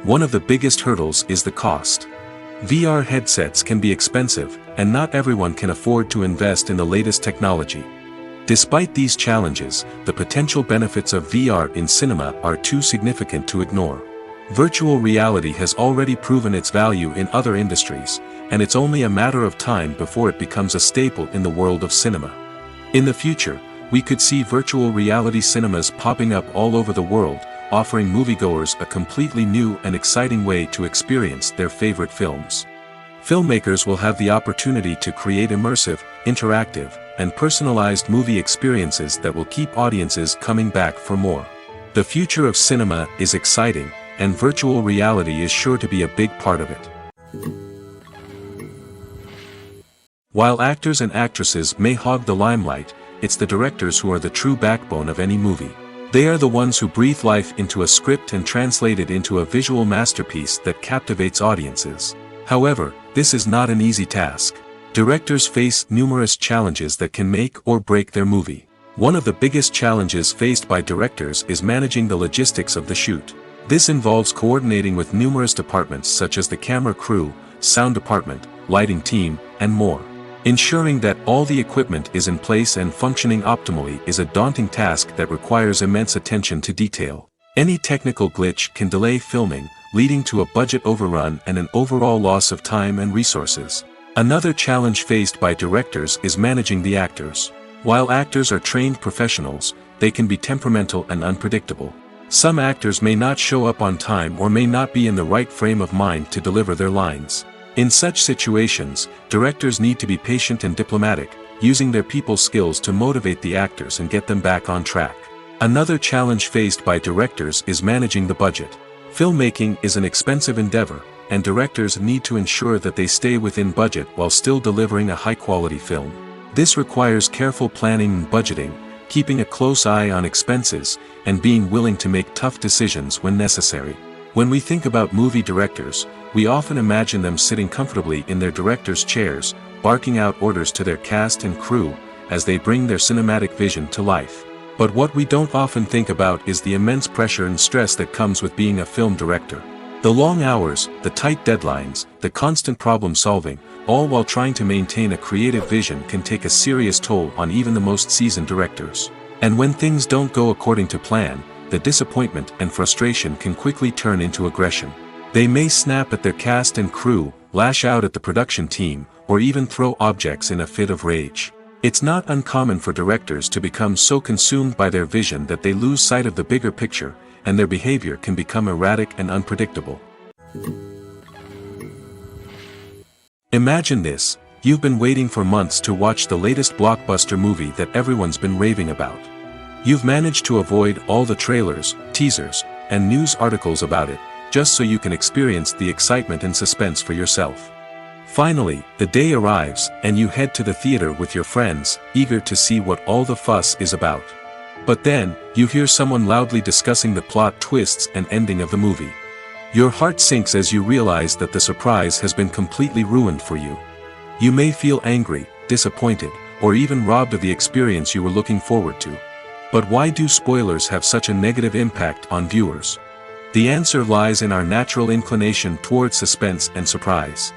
One of the biggest hurdles is the cost. VR headsets can be expensive, and not everyone can afford to invest in the latest technology. Despite these challenges, the potential benefits of VR in cinema are too significant to ignore. Virtual reality has already proven its value in other industries, and it's only a matter of time before it becomes a staple in the world of cinema. In the future, we could see virtual reality cinemas popping up all over the world, offering moviegoers a completely new and exciting way to experience their favorite films. Filmmakers will have the opportunity to create immersive, interactive, and personalized movie experiences that will keep audiences coming back for more. The future of cinema is exciting, and virtual reality is sure to be a big part of it. While actors and actresses may hog the limelight, it's the directors who are the true backbone of any movie. They are the ones who breathe life into a script and translate it into a visual masterpiece that captivates audiences. However, this is not an easy task. Directors face numerous challenges that can make or break their movie. One of the biggest challenges faced by directors is managing the logistics of the shoot. This involves coordinating with numerous departments such as the camera crew, sound department, lighting team, and more. Ensuring that all the equipment is in place and functioning optimally is a daunting task that requires immense attention to detail. Any technical glitch can delay filming, leading to a budget overrun and an overall loss of time and resources. Another challenge faced by directors is managing the actors. While actors are trained professionals, they can be temperamental and unpredictable. Some actors may not show up on time or may not be in the right frame of mind to deliver their lines. In such situations, directors need to be patient and diplomatic, using their people skills to motivate the actors and get them back on track. Another challenge faced by directors is managing the budget. Filmmaking is an expensive endeavor, and directors need to ensure that they stay within budget while still delivering a high-quality film. This requires careful planning and budgeting, keeping a close eye on expenses, and being willing to make tough decisions when necessary. When we think about movie directors, we often imagine them sitting comfortably in their director's chairs, barking out orders to their cast and crew, as they bring their cinematic vision to life. But what we don't often think about is the immense pressure and stress that comes with being a film director. The long hours, the tight deadlines, the constant problem solving, all while trying to maintain a creative vision can take a serious toll on even the most seasoned directors. And when things don't go according to plan, the disappointment and frustration can quickly turn into aggression. They may snap at their cast and crew, lash out at the production team, or even throw objects in a fit of rage. It's not uncommon for directors to become so consumed by their vision that they lose sight of the bigger picture, and their behavior can become erratic and unpredictable. Imagine this: you've been waiting for months to watch the latest blockbuster movie that everyone's been raving about. You've managed to avoid all the trailers, teasers, and news articles about it, just so you can experience the excitement and suspense for yourself. Finally, the day arrives, and you head to the theater with your friends, eager to see what all the fuss is about. But then, you hear someone loudly discussing the plot twists and ending of the movie. Your heart sinks as you realize that the surprise has been completely ruined for you. You may feel angry, disappointed, or even robbed of the experience you were looking forward to. But why do spoilers have such a negative impact on viewers? The answer lies in our natural inclination toward suspense and surprise.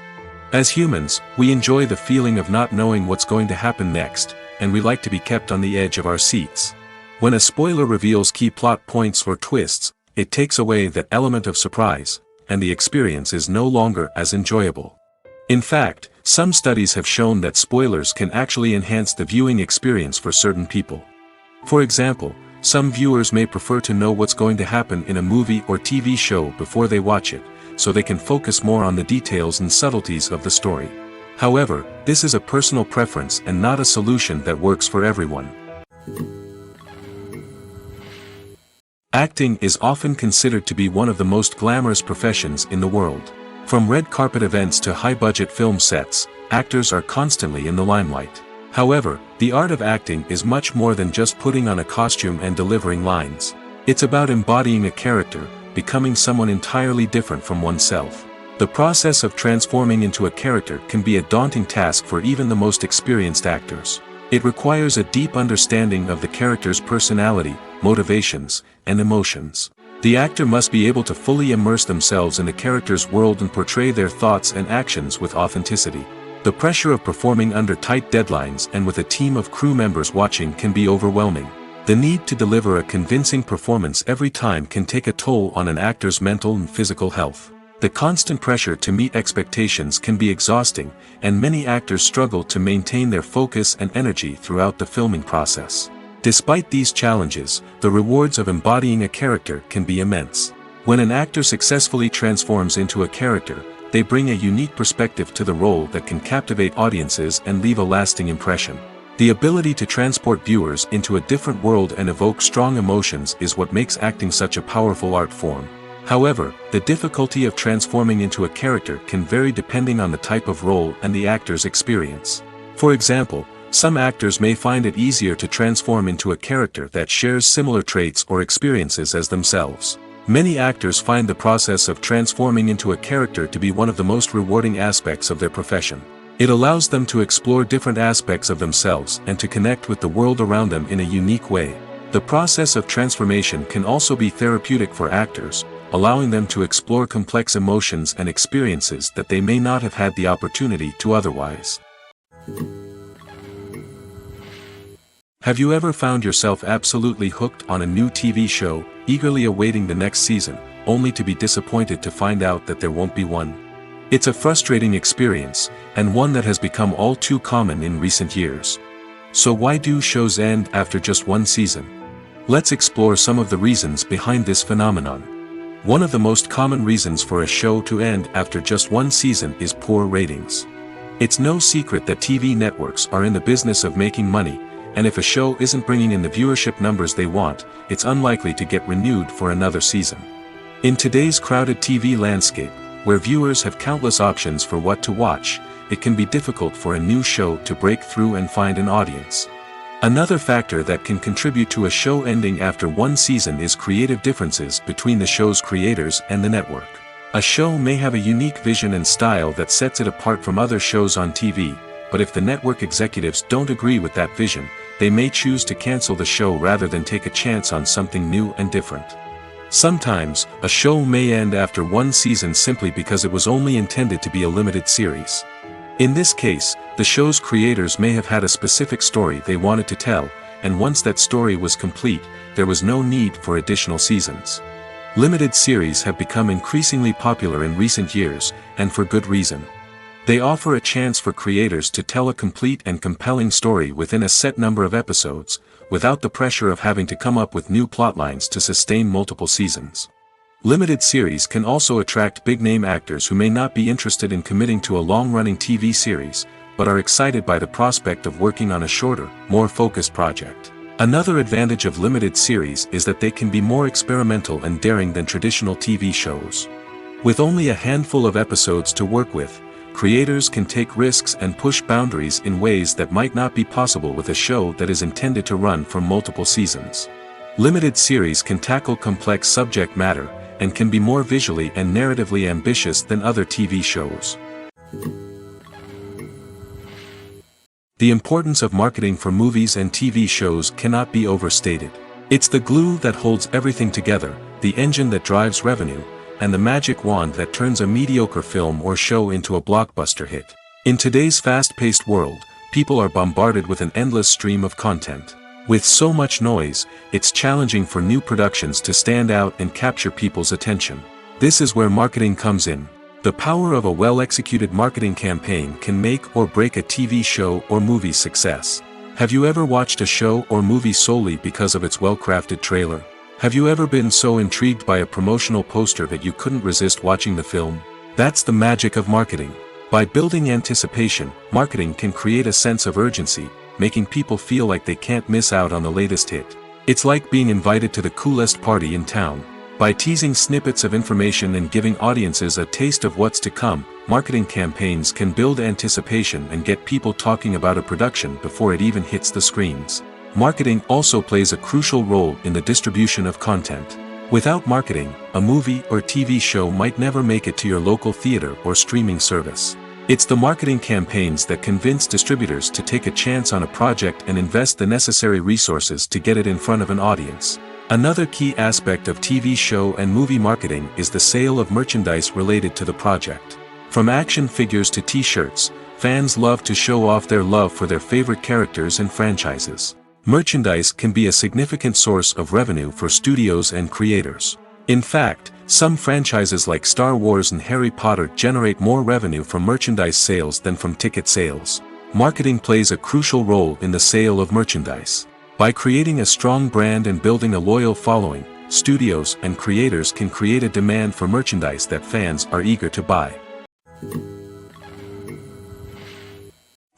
As humans, we enjoy the feeling of not knowing what's going to happen next, and we like to be kept on the edge of our seats. When a spoiler reveals key plot points or twists, it takes away that element of surprise, and the experience is no longer as enjoyable. In fact, some studies have shown that spoilers can actually enhance the viewing experience for certain people. For example, some viewers may prefer to know what's going to happen in a movie or TV show before they watch it, so they can focus more on the details and subtleties of the story. However, this is a personal preference and not a solution that works for everyone. Acting is often considered to be one of the most glamorous professions in the world. From red carpet events to high-budget film sets, actors are constantly in the limelight. However, the art of acting is much more than just putting on a costume and delivering lines. It's about embodying a character, becoming someone entirely different from oneself. The process of transforming into a character can be a daunting task for even the most experienced actors. It requires a deep understanding of the character's personality, motivations, and emotions. The actor must be able to fully immerse themselves in the character's world and portray their thoughts and actions with authenticity. The pressure of performing under tight deadlines and with a team of crew members watching can be overwhelming. The need to deliver a convincing performance every time can take a toll on an actor's mental and physical health. The constant pressure to meet expectations can be exhausting, and many actors struggle to maintain their focus and energy throughout the filming process. Despite these challenges, the rewards of embodying a character can be immense. When an actor successfully transforms into a character, they bring a unique perspective to the role that can captivate audiences and leave a lasting impression. The ability to transport viewers into a different world and evoke strong emotions is what makes acting such a powerful art form. However, the difficulty of transforming into a character can vary depending on the type of role and the actor's experience. For example, some actors may find it easier to transform into a character that shares similar traits or experiences as themselves. Many actors find the process of transforming into a character to be one of the most rewarding aspects of their profession. It allows them to explore different aspects of themselves and to connect with the world around them in a unique way. The process of transformation can also be therapeutic for actors, allowing them to explore complex emotions and experiences that they may not have had the opportunity to otherwise. Have you ever found yourself absolutely hooked on a new TV show, eagerly awaiting the next season, only to be disappointed to find out that there won't be one? It's a frustrating experience, and one that has become all too common in recent years. So why do shows end after just one season? Let's explore some of the reasons behind this phenomenon. One of the most common reasons for a show to end after just one season is poor ratings. It's no secret that TV networks are in the business of making money, and if a show isn't bringing in the viewership numbers they want, it's unlikely to get renewed for another season. In today's crowded TV landscape, where viewers have countless options for what to watch, it can be difficult for a new show to break through and find an audience. Another factor that can contribute to a show ending after one season is creative differences between the show's creators and the network. A show may have a unique vision and style that sets it apart from other shows on TV, but if the network executives don't agree with that vision, they may choose to cancel the show rather than take a chance on something new and different. Sometimes, a show may end after one season simply because it was only intended to be a limited series. In this case, the show's creators may have had a specific story they wanted to tell, and once that story was complete, there was no need for additional seasons. Limited series have become increasingly popular in recent years, and for good reason. They offer a chance for creators to tell a complete and compelling story within a set number of episodes, without the pressure of having to come up with new plotlines to sustain multiple seasons. Limited series can also attract big-name actors who may not be interested in committing to a long-running TV series, but are excited by the prospect of working on a shorter, more focused project. Another advantage of limited series is that they can be more experimental and daring than traditional TV shows. With only a handful of episodes to work with, creators can take risks and push boundaries in ways that might not be possible with a show that is intended to run for multiple seasons. Limited series can tackle complex subject matter, and can be more visually and narratively ambitious than other TV shows. The importance of marketing for movies and TV shows cannot be overstated. It's the glue that holds everything together, the engine that drives revenue, and the magic wand that turns a mediocre film or show into a blockbuster hit. In today's fast-paced world, people are bombarded with an endless stream of content. With so much noise, it's challenging for new productions to stand out and capture people's attention. This is where marketing comes in. The power of a well-executed marketing campaign can make or break a TV show or movie's success. Have you ever watched a show or movie solely because of its well-crafted trailer? Have you ever been so intrigued by a promotional poster that you couldn't resist watching the film? That's the magic of marketing. By building anticipation, marketing can create a sense of urgency, making people feel like they can't miss out on the latest hit. It's like being invited to the coolest party in town. By teasing snippets of information and giving audiences a taste of what's to come, marketing campaigns can build anticipation and get people talking about a production before it even hits the screens. Marketing also plays a crucial role in the distribution of content. Without marketing, a movie or TV show might never make it to your local theater or streaming service. It's the marketing campaigns that convince distributors to take a chance on a project and invest the necessary resources to get it in front of an audience. Another key aspect of TV show and movie marketing is the sale of merchandise related to the project. From action figures to t-shirts, fans love to show off their love for their favorite characters and franchises. Merchandise can be a significant source of revenue for studios and creators. In fact, some franchises like Star Wars and Harry Potter generate more revenue from merchandise sales than from ticket sales. Marketing plays a crucial role in the sale of merchandise. By creating a strong brand and building a loyal following, studios and creators can create a demand for merchandise that fans are eager to buy.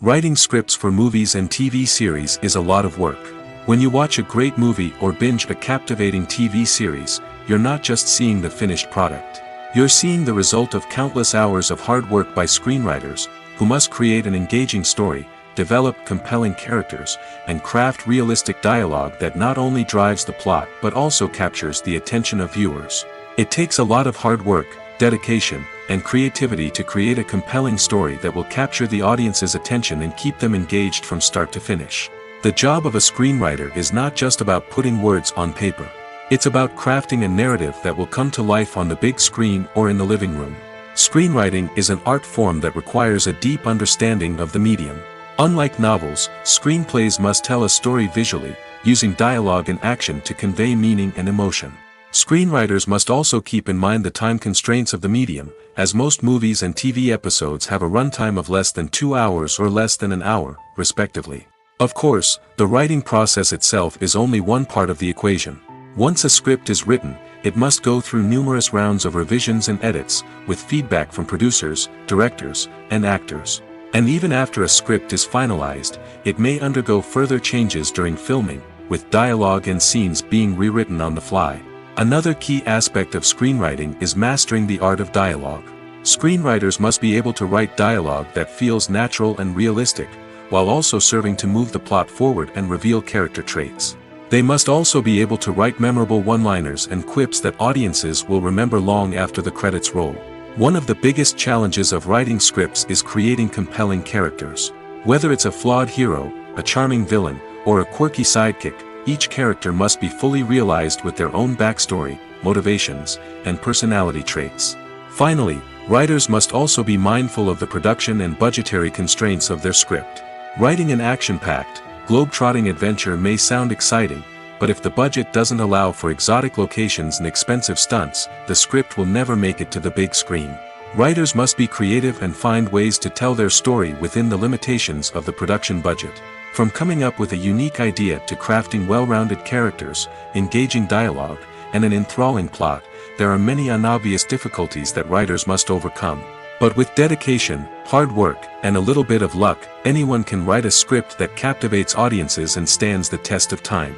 Writing scripts for movies and TV series is a lot of work. When you watch a great movie or binge a captivating TV series, you're not just seeing the finished product. You're seeing the result of countless hours of hard work by screenwriters, who must create an engaging story, develop compelling characters, and craft realistic dialogue that not only drives the plot but also captures the attention of viewers. It takes a lot of hard work, dedication, and creativity to create a compelling story that will capture the audience's attention and keep them engaged from start to finish. The job of a screenwriter is not just about putting words on paper. It's about crafting a narrative that will come to life on the big screen or in the living room. Screenwriting is an art form that requires a deep understanding of the medium. Unlike novels, screenplays must tell a story visually, using dialogue and action to convey meaning and emotion. Screenwriters must also keep in mind the time constraints of the medium, as most movies and TV episodes have a runtime of less than 2 hours or less than an hour, respectively. Of course, the writing process itself is only one part of the equation. Once a script is written, it must go through numerous rounds of revisions and edits, with feedback from producers, directors, and actors. And even after a script is finalized, it may undergo further changes during filming, with dialogue and scenes being rewritten on the fly. Another key aspect of screenwriting is mastering the art of dialogue. Screenwriters must be able to write dialogue that feels natural and realistic, while also serving to move the plot forward and reveal character traits. They must also be able to write memorable one-liners and quips that audiences will remember long after the credits roll. One of the biggest challenges of writing scripts is creating compelling characters. Whether it's a flawed hero, a charming villain, or a quirky sidekick, each character must be fully realized with their own backstory, motivations, and personality traits. Finally, writers must also be mindful of the production and budgetary constraints of their script. Writing an action-packed, globe-trotting adventure may sound exciting, but if the budget doesn't allow for exotic locations and expensive stunts, the script will never make it to the big screen. Writers must be creative and find ways to tell their story within the limitations of the production budget. From coming up with a unique idea to crafting well-rounded characters, engaging dialogue, and an enthralling plot, there are many unobvious difficulties that writers must overcome. But with dedication, hard work, and a little bit of luck, anyone can write a script that captivates audiences and stands the test of time.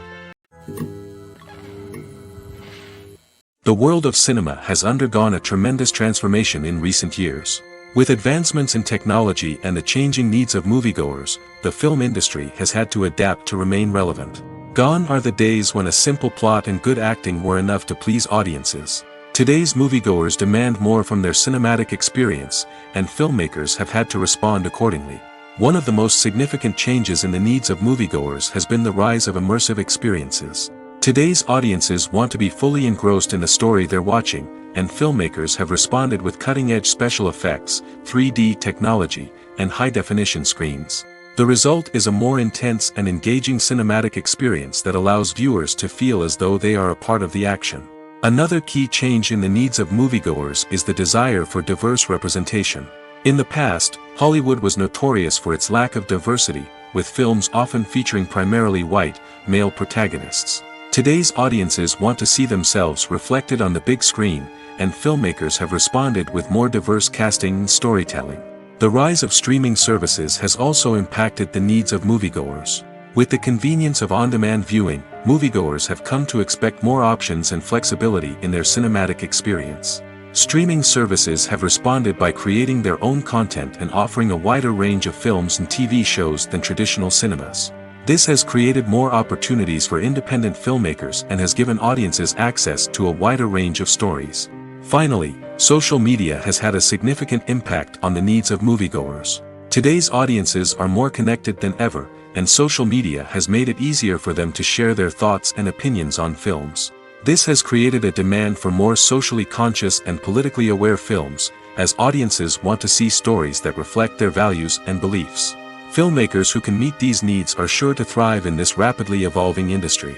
The world of cinema has undergone a tremendous transformation in recent years. With advancements in technology and the changing needs of moviegoers, the film industry has had to adapt to remain relevant. Gone are the days when a simple plot and good acting were enough to please audiences. Today's moviegoers demand more from their cinematic experience, and filmmakers have had to respond accordingly. One of the most significant changes in the needs of moviegoers has been the rise of immersive experiences. Today's audiences want to be fully engrossed in the story they're watching, and filmmakers have responded with cutting-edge special effects, 3D technology, and high-definition screens. The result is a more intense and engaging cinematic experience that allows viewers to feel as though they are a part of the action. Another key change in the needs of moviegoers is the desire for diverse representation. In the past, Hollywood was notorious for its lack of diversity, with films often featuring primarily white, male protagonists. Today's audiences want to see themselves reflected on the big screen, and filmmakers have responded with more diverse casting and storytelling. The rise of streaming services has also impacted the needs of moviegoers. With the convenience of on-demand viewing, moviegoers have come to expect more options and flexibility in their cinematic experience. Streaming services have responded by creating their own content and offering a wider range of films and TV shows than traditional cinemas. This has created more opportunities for independent filmmakers and has given audiences access to a wider range of stories. Finally, social media has had a significant impact on the needs of moviegoers. Today's audiences are more connected than ever, and social media has made it easier for them to share their thoughts and opinions on films. This has created a demand for more socially conscious and politically aware films, as audiences want to see stories that reflect their values and beliefs. Filmmakers who can meet these needs are sure to thrive in this rapidly evolving industry.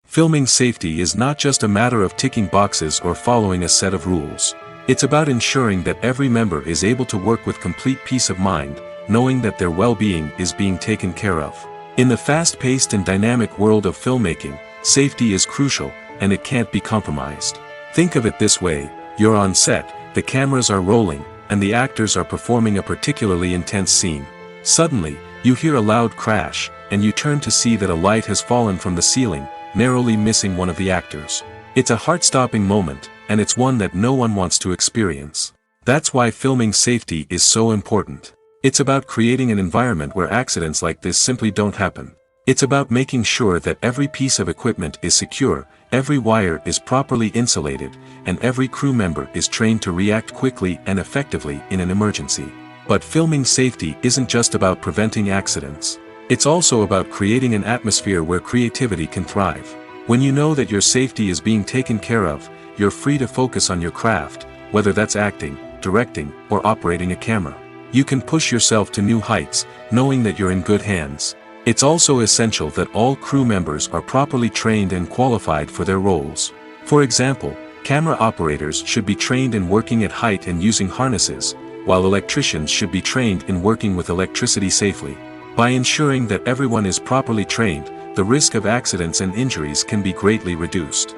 Filming safety is not just a matter of ticking boxes or following a set of rules. It's about ensuring that every member is able to work with complete peace of mind, knowing that their well-being is being taken care of. In the fast-paced and dynamic world of filmmaking, safety is crucial, and it can't be compromised. Think of it this way: you're on set, the cameras are rolling, and the actors are performing a particularly intense scene. Suddenly, you hear a loud crash, and you turn to see that a light has fallen from the ceiling, narrowly missing one of the actors. It's a heart-stopping moment, and it's one that no one wants to experience. That's why filming safety is so important. It's about creating an environment where accidents like this simply don't happen. It's about making sure that every piece of equipment is secure, every wire is properly insulated, and every crew member is trained to react quickly and effectively in an emergency. But filming safety isn't just about preventing accidents. It's also about creating an atmosphere where creativity can thrive. When you know that your safety is being taken care of, you're free to focus on your craft, whether that's acting, directing, or operating a camera. You can push yourself to new heights, knowing that you're in good hands. It's also essential that all crew members are properly trained and qualified for their roles. For example, camera operators should be trained in working at height and using harnesses, while electricians should be trained in working with electricity safely. By ensuring that everyone is properly trained, the risk of accidents and injuries can be greatly reduced.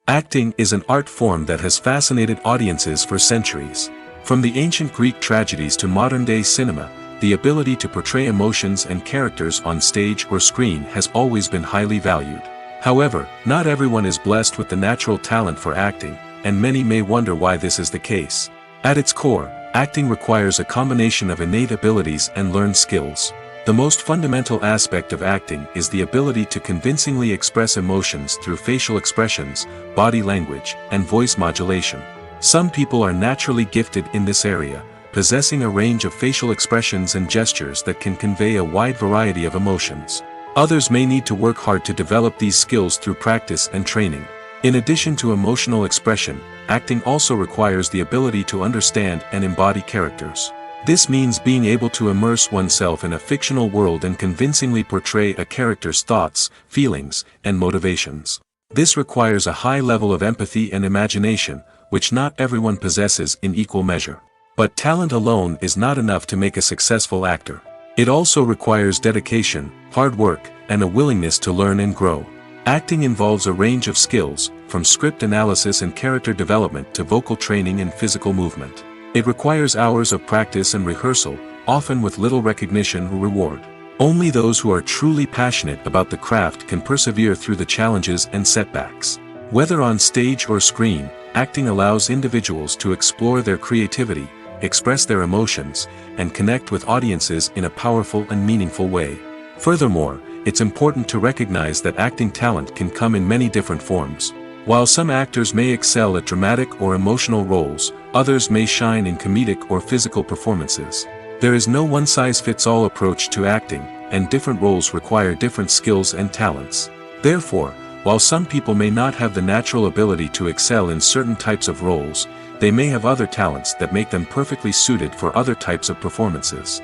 Acting is an art form that has fascinated audiences for centuries. From the ancient Greek tragedies to modern-day cinema, the ability to portray emotions and characters on stage or screen has always been highly valued. However, not everyone is blessed with the natural talent for acting, and many may wonder why this is the case. At its core, acting requires a combination of innate abilities and learned skills. The most fundamental aspect of acting is the ability to convincingly express emotions through facial expressions, body language, and voice modulation. Some people are naturally gifted in this area, possessing a range of facial expressions and gestures that can convey a wide variety of emotions. Others may need to work hard to develop these skills through practice and training. In addition to emotional expression, acting also requires the ability to understand and embody characters. This means being able to immerse oneself in a fictional world and convincingly portray a character's thoughts, feelings, and motivations. This requires a high level of empathy and imagination, which not everyone possesses in equal measure. But talent alone is not enough to make a successful actor. It also requires dedication, hard work, and a willingness to learn and grow. Acting involves a range of skills, from script analysis and character development to vocal training and physical movement. It requires hours of practice and rehearsal, often with little recognition or reward. Only those who are truly passionate about the craft can persevere through the challenges and setbacks. Whether on stage or screen, acting allows individuals to explore their creativity, express their emotions, and connect with audiences in a powerful and meaningful way. Furthermore, it's important to recognize that acting talent can come in many different forms. While some actors may excel at dramatic or emotional roles, others may shine in comedic or physical performances. There is no one-size-fits-all approach to acting, and different roles require different skills and talents. Therefore, while some people may not have the natural ability to excel in certain types of roles, they may have other talents that make them perfectly suited for other types of performances.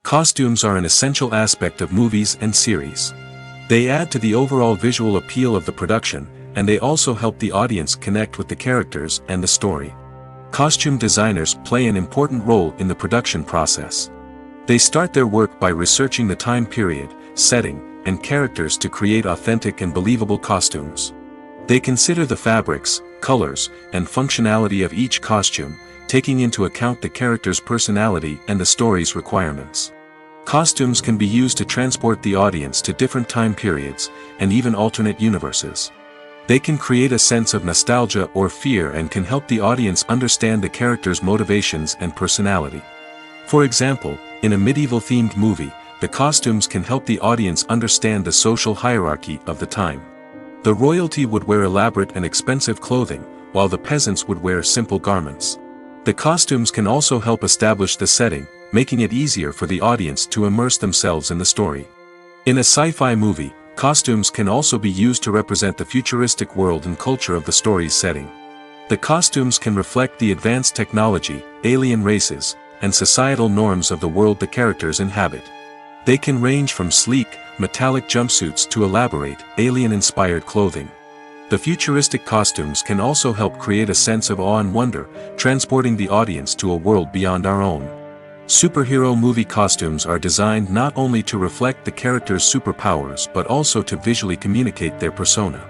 Costumes are an essential aspect of movies and series. They add to the overall visual appeal of the production, and they also help the audience connect with the characters and the story. Costume designers play an important role in the production process. They start their work by researching the time period, setting, and characters to create authentic and believable costumes. They consider the fabrics, colors, and functionality of each costume, taking into account the character's personality and the story's requirements. Costumes can be used to transport the audience to different time periods, and even alternate universes. They can create a sense of nostalgia or fear and can help the audience understand the character's motivations and personality. For example, in a medieval-themed movie, the costumes can help the audience understand the social hierarchy of the time. The royalty would wear elaborate and expensive clothing, while the peasants would wear simple garments. The costumes can also help establish the setting, making it easier for the audience to immerse themselves in the story. In a sci-fi movie, costumes can also be used to represent the futuristic world and culture of the story's setting. The costumes can reflect the advanced technology, alien races, and societal norms of the world the characters inhabit. They can range from sleek, metallic jumpsuits to elaborate, alien-inspired clothing. The futuristic costumes can also help create a sense of awe and wonder, transporting the audience to a world beyond our own. Superhero movie costumes are designed not only to reflect the character's superpowers but also to visually communicate their persona.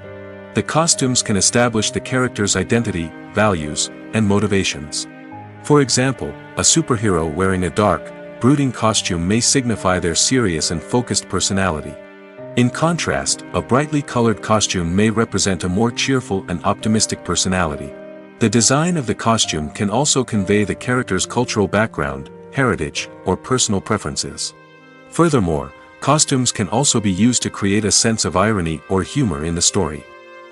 The costumes can establish the character's identity, values, and motivations. For example, a superhero wearing a dark, brooding costume may signify their serious and focused personality. In contrast, a brightly colored costume may represent a more cheerful and optimistic personality. The design of the costume can also convey the character's cultural background, heritage, or personal preferences. Furthermore, costumes can also be used to create a sense of irony or humor in the story.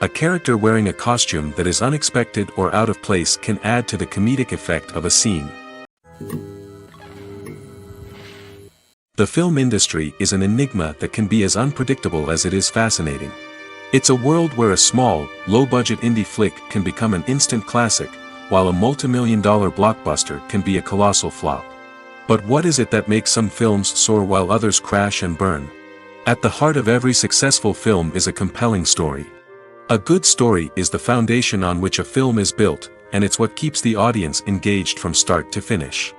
A character wearing a costume that is unexpected or out of place can add to the comedic effect of a scene. The film industry is an enigma that can be as unpredictable as it is fascinating. It's a world where a small, low-budget indie flick can become an instant classic, while a multi-million-dollar blockbuster can be a colossal flop. But what is it that makes some films soar while others crash and burn? At the heart of every successful film is a compelling story. A good story is the foundation on which a film is built, and it's what keeps the audience engaged from start to finish.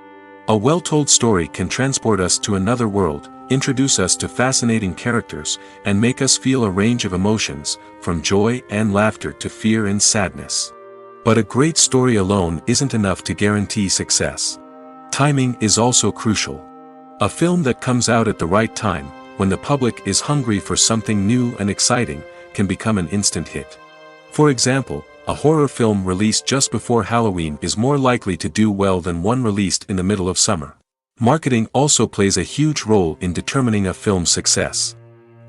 A well-told story can transport us to another world, introduce us to fascinating characters, and make us feel a range of emotions, from joy and laughter to fear and sadness. But a great story alone isn't enough to guarantee success. Timing is also crucial. A film that comes out at the right time, when the public is hungry for something new and exciting, can become an instant hit. For example, a horror film released just before Halloween is more likely to do well than one released in the middle of summer. Marketing also plays a huge role in determining a film's success.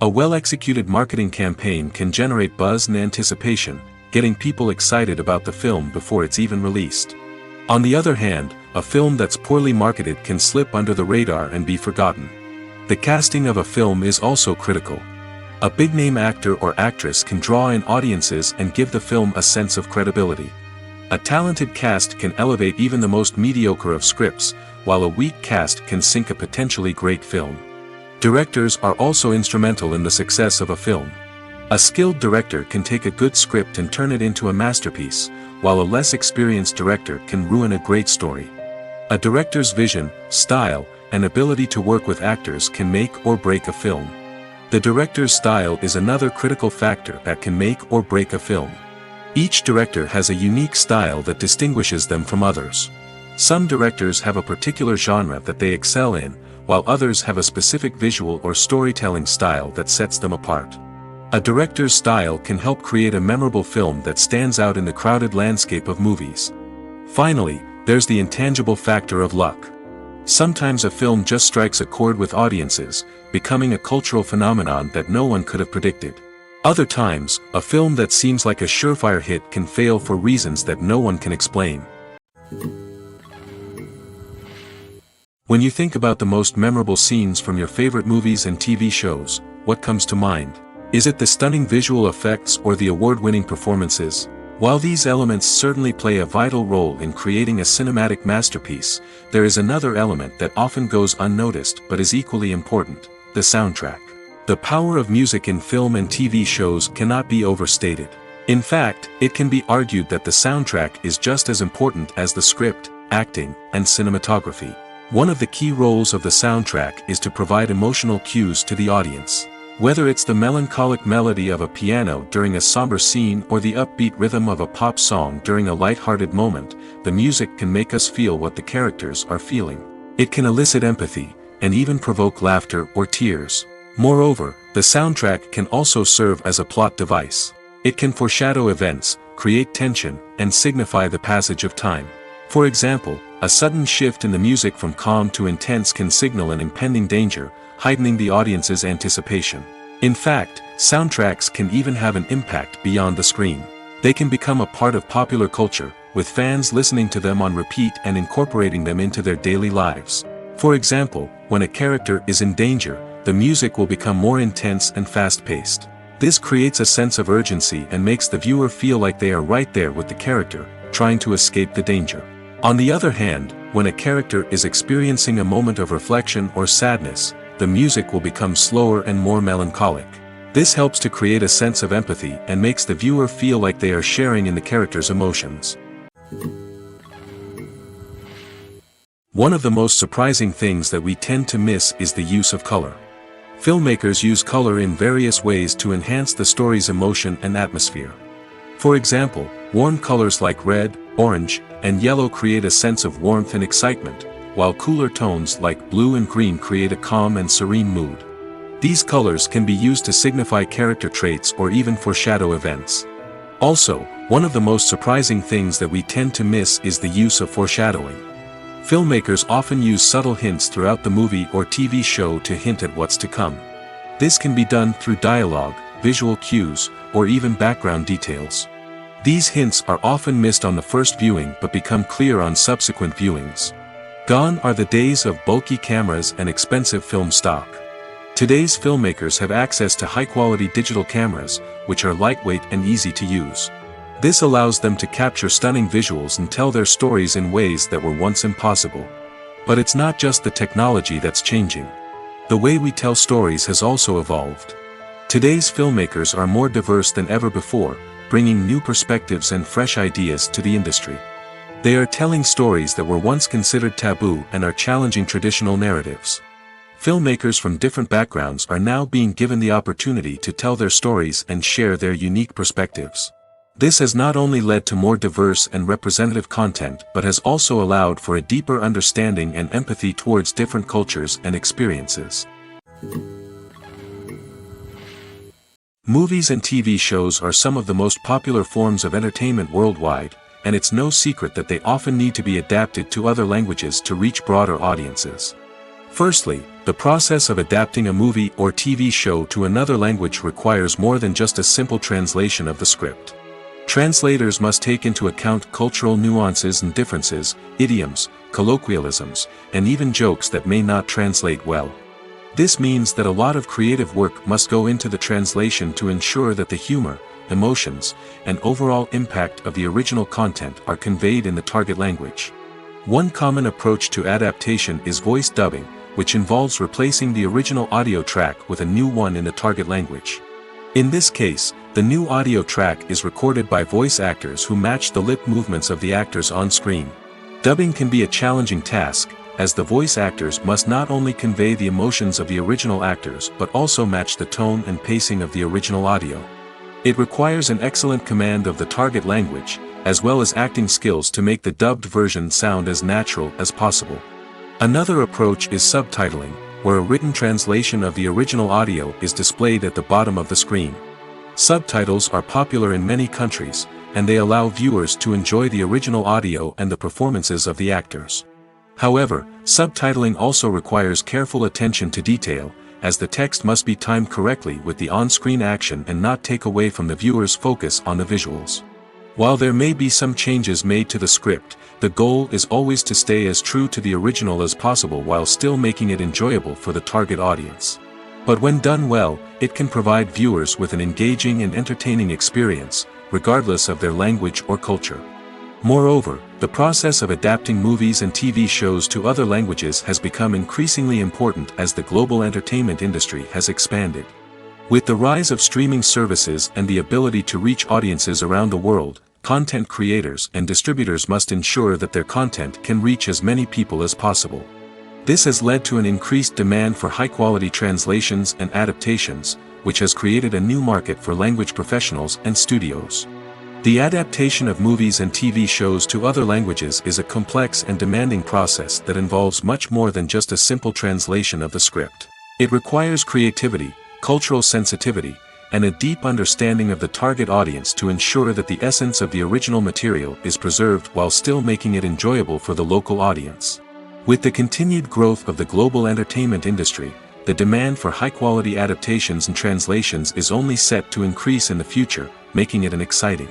A well-executed marketing campaign can generate buzz and anticipation, getting people excited about the film before it's even released. On the other hand, a film that's poorly marketed can slip under the radar and be forgotten. The casting of a film is also critical. A big-name actor or actress can draw in audiences and give the film a sense of credibility. A talented cast can elevate even the most mediocre of scripts, while a weak cast can sink a potentially great film. Directors are also instrumental in the success of a film. A skilled director can take a good script and turn it into a masterpiece, while a less experienced director can ruin a great story. A director's vision, style, and ability to work with actors can make or break a film. The director's style is another critical factor that can make or break a film. Each director has a unique style that distinguishes them from others. Some directors have a particular genre that they excel in, while others have a specific visual or storytelling style that sets them apart. A director's style can help create a memorable film that stands out in the crowded landscape of movies. Finally, there's the intangible factor of luck. Sometimes a film just strikes a chord with audiences, becoming a cultural phenomenon that no one could have predicted. Other times, a film that seems like a surefire hit can fail for reasons that no one can explain. When you think about the most memorable scenes from your favorite movies and TV shows, what comes to mind? Is it the stunning visual effects or the award-winning performances? While these elements certainly play a vital role in creating a cinematic masterpiece, there is another element that often goes unnoticed but is equally important: the soundtrack. The power of music in film and TV shows cannot be overstated. In fact, it can be argued that the soundtrack is just as important as the script, acting, and cinematography. One of the key roles of the soundtrack is to provide emotional cues to the audience. Whether it's the melancholic melody of a piano during a somber scene or the upbeat rhythm of a pop song during a light-hearted moment, the music can make us feel what the characters are feeling. It can elicit empathy, and even provoke laughter or tears. Moreover, the soundtrack can also serve as a plot device. It can foreshadow events, create tension, and signify the passage of time. For example, a sudden shift in the music from calm to intense can signal an impending danger, heightening the audience's anticipation. In fact, soundtracks can even have an impact beyond the screen. They can become a part of popular culture, with fans listening to them on repeat and incorporating them into their daily lives. For example, when a character is in danger, the music will become more intense and fast-paced. This creates a sense of urgency and makes the viewer feel like they are right there with the character, trying to escape the danger. On the other hand, when a character is experiencing a moment of reflection or sadness, the music will become slower and more melancholic. This helps to create a sense of empathy and makes the viewer feel like they are sharing in the character's emotions. One of the most surprising things that we tend to miss is the use of color. Filmmakers use color in various ways to enhance the story's emotion and atmosphere. For example, warm colors like red, orange, and yellow create a sense of warmth and excitement, while cooler tones like blue and green create a calm and serene mood. These colors can be used to signify character traits or even foreshadow events. Also, one of the most surprising things that we tend to miss is the use of foreshadowing. Filmmakers often use subtle hints throughout the movie or TV show to hint at what's to come. This can be done through dialogue, visual cues, or even background details. These hints are often missed on the first viewing but become clear on subsequent viewings. Gone are the days of bulky cameras and expensive film stock. Today's filmmakers have access to high-quality digital cameras, which are lightweight and easy to use. This allows them to capture stunning visuals and tell their stories in ways that were once impossible. But it's not just the technology that's changing. The way we tell stories has also evolved. Today's filmmakers are more diverse than ever before, bringing new perspectives and fresh ideas to the industry. They are telling stories that were once considered taboo and are challenging traditional narratives. Filmmakers from different backgrounds are now being given the opportunity to tell their stories and share their unique perspectives. This has not only led to more diverse and representative content but has also allowed for a deeper understanding and empathy towards different cultures and experiences. Movies and TV shows are some of the most popular forms of entertainment worldwide, and it's no secret that they often need to be adapted to other languages to reach broader audiences. Firstly, the process of adapting a movie or TV show to another language requires more than just a simple translation of the script. Translators must take into account cultural nuances and differences, idioms, colloquialisms, and even jokes that may not translate well. This means that a lot of creative work must go into the translation to ensure that the humor, emotions, and overall impact of the original content are conveyed in the target language. One common approach to adaptation is voice dubbing, which involves replacing the original audio track with a new one in the target language. In this case, the new audio track is recorded by voice actors who match the lip movements of the actors on screen. Dubbing can be a challenging task, as the voice actors must not only convey the emotions of the original actors but also match the tone and pacing of the original audio. It requires an excellent command of the target language, as well as acting skills to make the dubbed version sound as natural as possible. Another approach is subtitling, where a written translation of the original audio is displayed at the bottom of the screen. Subtitles are popular in many countries, and they allow viewers to enjoy the original audio and the performances of the actors. However, subtitling also requires careful attention to detail, as the text must be timed correctly with the on-screen action and not take away from the viewer's focus on the visuals. While there may be some changes made to the script, the goal is always to stay as true to the original as possible while still making it enjoyable for the target audience. But when done well, it can provide viewers with an engaging and entertaining experience, regardless of their language or culture. Moreover, the process of adapting movies and TV shows to other languages has become increasingly important as the global entertainment industry has expanded. With the rise of streaming services and the ability to reach audiences around the world, content creators and distributors must ensure that their content can reach as many people as possible. This has led to an increased demand for high-quality translations and adaptations, which has created a new market for language professionals and studios. The adaptation of movies and TV shows to other languages is a complex and demanding process that involves much more than just a simple translation of the script. It requires creativity, cultural sensitivity, and a deep understanding of the target audience to ensure that the essence of the original material is preserved while still making it enjoyable for the local audience. With the continued growth of the global entertainment industry, the demand for high-quality adaptations and translations is only set to increase in the future, making it an exciting